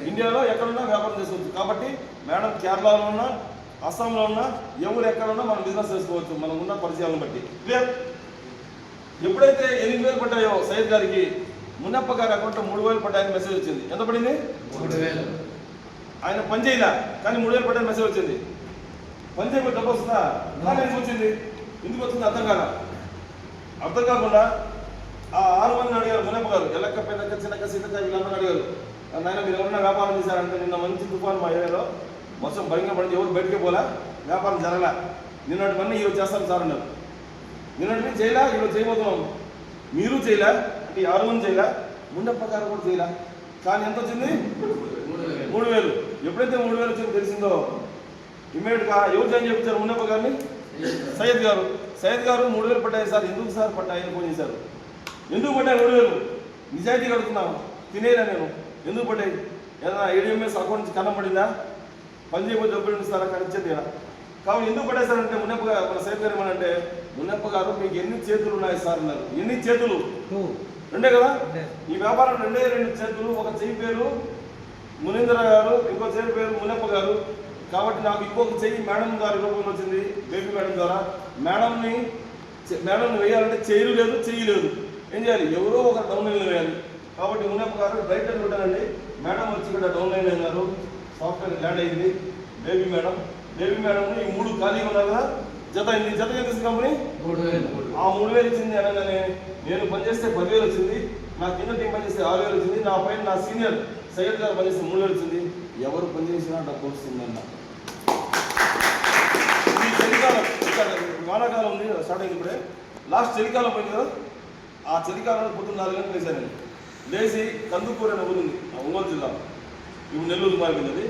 ఇండియాలో ఎక్కడున్నా వ్యాపారం చేసుకోవచ్చు. కాబట్టి మేడం కేరళలో ఉన్నా, అస్సాంలో ఉన్నా, ఎవరు ఎక్కడున్నా మనం బిజినెస్ చేసుకోవచ్చు మనం ఉన్న పరిచయాలను బట్టి. క్లియర్? ఎప్పుడైతే 8,000 పడ్డాయో సయ్యద్ గారికి, మున్నప్ప గారి అకౌంట్లో 3,000 పడ్డాయని మెసేజ్ వచ్చింది. ఎంత పడింది? 3,000. ఆయన పని చేయలే కానీ 3,000 పడ్డాయని మెసేజ్ వచ్చింది. పని చేయకపోతే డబ్బు వస్తుందా? కానీ వచ్చింది. ఎందుకు వచ్చింది అర్థం కాకుండా ఆ 6 మందిని అడిగారు. మునప్ప గారు ఎల్లక్క, పెద్దక్క, చిన్నక్క, సీతక్క వీళ్ళందరూ అడిగారు, నాయన మీరు ఎవరైనా వ్యాపారం చేశారంటే నిన్న మంచి తుఫాను మా ఏరియాలో మొత్తం భయంగా పడింది, ఎవరు బయటికి పోలా, వ్యాపారం జరగలే, నిన్నటివన్నీ ఈరోజు చేస్తాం సార్ అన్నారు. నిన్నటిని చేయలే, ఈరోజు చేయబోతున్నాం. మీరు చేయలే అంటే 6 మంది చేయలే, మున్నప్ప గారు కూడా చేయలే. కానీ ఎంత వచ్చింది? 3,000. ఎప్పుడైతే 3,000 వచ్చిందో తెలిసిందో ఇమీడియట్గా ఎవరు జాయిన్ చేయించారు మున్నప్ప గారిని? సయ్యద్ గారు. సయ్యద్ గారు 3,000 పడ్డాయి సార్. ఎందుకు సార్ పడ్డాయని ఫోన్ చేశారు. ఎందుకు పడ్డాయి 3,000? నిజాయితీగా అడుగుతున్నాను, తినేలా నేను. ఎందుకు పడ్డాయి? ఏదైనా ఏడిఎంఎస్ అకౌంట్ నుంచి కన్నం పడిందా? పని చేయకపోతే డబ్బులు ఇస్తారా? కనిచ్చేదేనా? కాబట్టి ఎందుకు పడ్డాయి సార్ అంటే మున్నప్ప గారు, మన సయ్యద్ గారు ఏమనంటే, మున్నప్ప గారు మీకు ఎన్ని చేతులు ఉన్నాయి సార్ అన్నారు. ఎన్ని చేతులు? 2 కదా. ఈ వ్యాపారం 2 చేతులు. ఒక చెయ్యి పేరు మునీంద్ర గారు, ఇంకో చెయ్యి పేరు మున్నప్ప గారు. కాబట్టి నాకు ఇంకొక చెయ్యి మేడం గారి రూపంలో వచ్చింది, బేబీ మేడం ద్వారా. మేడంని వేయాలంటే చెయ్యి లేదు, చెయ్యి లేదు. ఏం చేయాలి? ఎవరో ఒక డౌన్ లైన్లో వేయాలి. కాబట్టి మున్నప్ప గారు రైట్ అని పెట్టానండి. మేడం వచ్చి ఇక్కడ డౌన్ లైన్ అయినారు, సాఫ్ట్వేర్ ల్యాండ్ అయింది. బేబీ మేడం ఈ 3 ఖాళీగా ఉన్నారు కదా, జత అయింది. జత ఎంత కంపెనీ? 3,000. ఆ 3,000 ఇచ్చింది అనగానే నేను పనిచేస్తే 10,000 వచ్చింది, నా కింద టీం పనిచేస్తే 6,000 వచ్చింది, నా పైన నా సీనియర్ సయ్యద్ గారు పనిచేస్తే 3,000 వచ్చింది. ఎవరు పనిచేసినా డబ్బు వస్తుందన్న. ఈ చలికాలం, వానాకాలం ఉంది స్టార్ట్ అయింది ఇప్పుడే, లాస్ట్ చలికాలం పోయింది కదా, ఆ చలికాలంలో పొద్దున్న 4 గంటలకు లేచాను నేను. లేచి కందుకూరు అనే ఊరు ఉంది ఒంగోలు జిల్లా, ఇప్పుడు నెల్లూరు మారిపోయింది.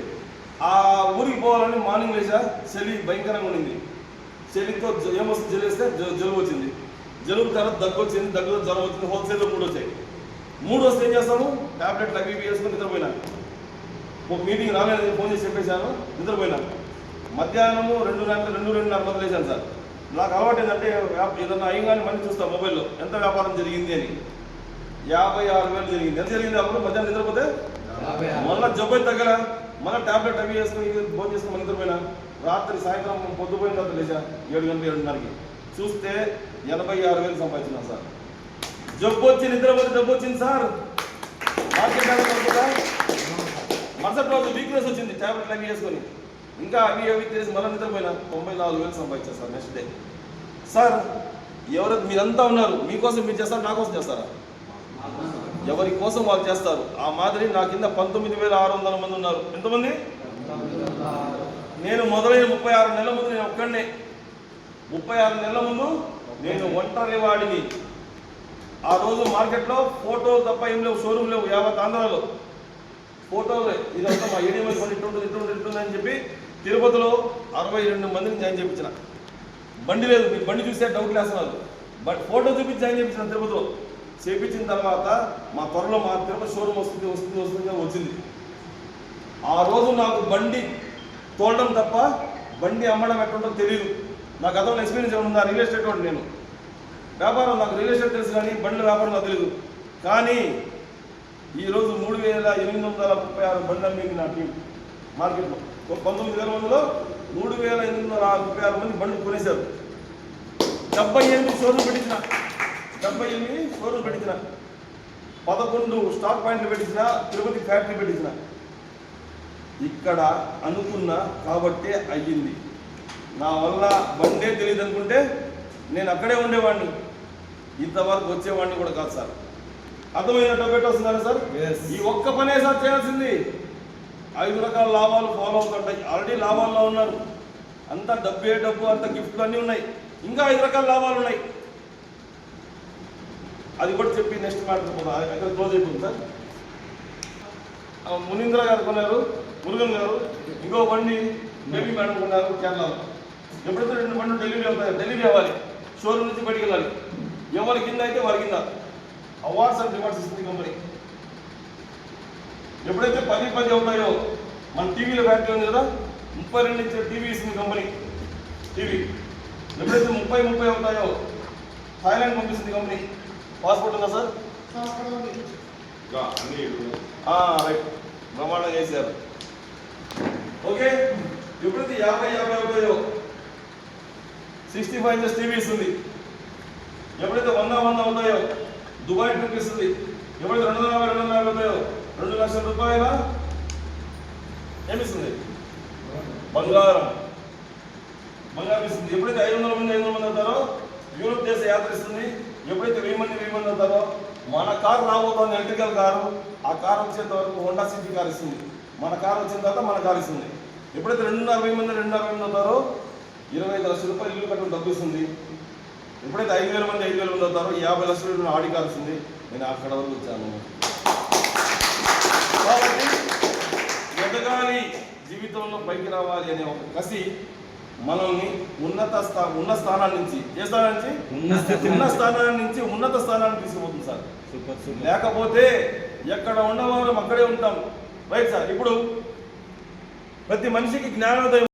ఆ ఊరికి పోవాలని మార్నింగ్ లేచా. చలి భయంకరంగా ఉండింది. చలితో ఏమొస్తుంది, జలేస్తే జలుబు వచ్చింది. జలుబు తర్వాత దగ్గు వచ్చింది, దగ్గుతో జ్వరం వచ్చింది, హోల్సేల్లో 3 వచ్చాయి. 3 వస్తే ఏం చేస్తాను? ట్యాబ్లెట్లు అవి వేసుకొని నిద్రపోయినా. ఒక మీటింగ్ రాలేదు, ఫోన్ చేసి చెప్పేశాను, నిద్రపోయినా. మధ్యాహ్నము 2:30 మొదలేశాను సార్. నాకు అలవాటు ఏంటంటే ఏదన్నా అయ్యంగానే మళ్ళీ చూస్తాను మొబైల్లో ఎంత వ్యాపారం జరిగింది అని. 56,000 జరిగింది. ఎంత జరిగింది? అప్పుడు మధ్యాహ్నం నిద్రపోతే మళ్ళీ జబ్బు తగ్గల, మళ్ళీ ట్యాబ్లెట్ అవి వేసుకొని ఫోన్ చేసుకుని మళ్ళీ నిద్రపోయినా. రాత్రి సాయంత్రం పొద్దుపోయిన తర్వాత లేచా 7 గంటలు 7:30కి చూస్తే 86,000 సంపాదించినా సార్. జబ్బు వచ్చి నిద్రపోతే డబ్బు వచ్చింది సార్. మార్కెట్ అనుకుంటా మరుసటి రోజు వీక్నెస్ వచ్చింది, ట్యాబ్లెట్లు అవి వేసుకొని ఇంకా అవి చేసి మళ్ళీ నిద్రపోయినా 94,000 సంపాదించారు సార్ నెక్స్ట్ డే. సార్ ఎవరైతే మీరంతా ఉన్నారు, మీకోసం మీరు చేస్తారు, నా కోసం చేస్తారా? ఎవరి కోసం వాళ్ళు చేస్తారు. ఆ మాదిరి నా కింద 19,600 మంది ఉన్నారు. ఎంతమంది? నేను మొదలైన 36 నెలల ముందు నేను ఒక్కడనే. 36 నెలల ముందు నేను ఒంటరి వాడిని. ఆ రోజు మార్కెట్లో ఫోటో తప్ప ఏం లేవు, షోరూమ్ లేవు. యావత్ ఆంధ్రాలో ఫోటోలే. ఇదంతా మా ఏడిఎంఎల్ పని ఇట్టుంటుంది అని చెప్పి తిరుపతిలో 62 మందిని జాయిన్ చేయించిన. బండి లేదు, మీకు బండి చూస్తే డౌట్ లేస్తున్నారు. బట్ ఫోటో చూపించి జాయిన్ చేయించిన తిరుపతిలో. చేయించిన తర్వాత మా త్వరలో మా తిరుపతి షోరూమ్ వస్తుంది వచ్చింది. ఆ రోజు నాకు బండి తోలడం తప్ప బండి అమ్మడం ఎట్టుంటో తెలియదు. నాకు గతంలో ఎక్స్పీరియన్స్ ఏమన్నా రియల్ ఎస్టేట్ వాడు నేను. వ్యాపారం నాకు రియల్ ఎస్టేట్ తెలుసు కానీ బండ్ల వ్యాపారం నాకు తెలియదు. కానీ ఈరోజు 3,836 బండ్లు అమ్మింది నా టీం మార్కెట్లో. 1900లో 3,836 మంది బండ్లు కొనేశారు. 78 షోరూమ్ పెట్టించిన 11 స్టాక్ పాయింట్లు పెట్టించిన, తిరుపతి ఫ్యాక్టరీ పెట్టించిన. ఇక్కడ అనుకున్నా కాబట్టే అయ్యింది. నా వల్ల బండే తెలియదు అనుకుంటే నేను అక్కడే ఉండేవాడిని, ఇంతవరకు వచ్చేవాడిని కూడా కాదు సార్. అర్థమైనట్టు పెట్టొస్తున్నారా సార్? ఈ ఒక్క పనే సార్ చేయాల్సింది. 5 రకాల లాభాలు ఫాలో అవుతుంటాయి. ఆల్రెడీ లాభాల్లో ఉన్నారు, అంతా డబ్బు, అంత గిఫ్ట్లు అన్నీ ఉన్నాయి. ఇంకా 5 రకాల లాభాలు ఉన్నాయి. అది కూడా చెప్పి నెక్స్ట్ మ్యాటర్ ఎక్కడ క్లోజ్ అయిపోతుంది సార్. మునీంద్ర గారు కొన్నారు, మురుగన్ గారు. ఇంకో బండి ఢిల్లీ మేడం కొన్నారు కేరళలో. ఎప్పుడైతే 2 బండ్లు డెలివరీ అవుతాయి, డెలివరీ అవ్వాలి, షోరూమ్ నుంచి బయటికి వెళ్ళాలి. ఎవరి కింద అయితే వారి కింద అవార్డ్స్ అండ్ రివార్డ్స్ ఇస్తుంది కంపెనీ. ఎప్పుడైతే 10 అవుతాయో, మన టీవీలో ఫ్యాక్టరీ ఉంది కదా, 32 ఇచ్చే టీవీ ఇస్తుంది కంపెనీ. టీవీ ఎప్పుడైతే 30 అవుతాయో థాయిలాండ్ పంపిస్తుంది కంపెనీ. పాస్పోర్ట్ ఉందా సార్? రైట్, బ్రహ్మాండంగా చేశారు. ఓకే, ఎప్పుడైతే 50 అవుతాయో 65 ఇంచెస్ టీవీ ఇస్తుంది. ఎప్పుడైతే 100 అవుతాయో దుబాయ్ ట్రిప్ ఇస్తుంది. ఎప్పుడైతే 250 అవుతాయో 2 లక్షల రూపాయల ఏమిస్తుంది? బంగారం ఇస్తుంది. ఎప్పుడైతే 500 మంది అవుతారో యూరోప్ దేశ యాత్ర ఇస్తుంది. ఎప్పుడైతే 1000 మంది అవుతారో మన కారు రాబోతోంది, ఎలక్ట్రికల్ కారు. ఆ కారు వచ్చేంత వరకు హోండా సిటీ కార్ ఇస్తుంది. మన కారు వచ్చిన తర్వాత మన కారు ఇస్తుంది. ఎప్పుడైతే 260 మంది అవుతారో 25 లక్షల రూపాయలు ఇల్లు కట్టడం డబ్బు ఇస్తుంది. ఎప్పుడైతే 5,000 మంది అవుతారో 50 లక్షలు ఆడి కారు ఇస్తుంది. నేను అక్కడ వరకు వచ్చాను. కాబట్టి ఎదగాలి, జీవితంలో పైకి రావాలి అనే ఒక కసి మనల్ని ఉన్న స్థానాన్ని నుంచి ఉన్నత స్థానాన్ని తీసుకుపోతుంది సార్. లేకపోతే ఎక్కడ ఉన్నవారు అక్కడే ఉంటాం. Right sir. ఇప్పుడు ప్రతి మనిషికి జ్ఞానోదయం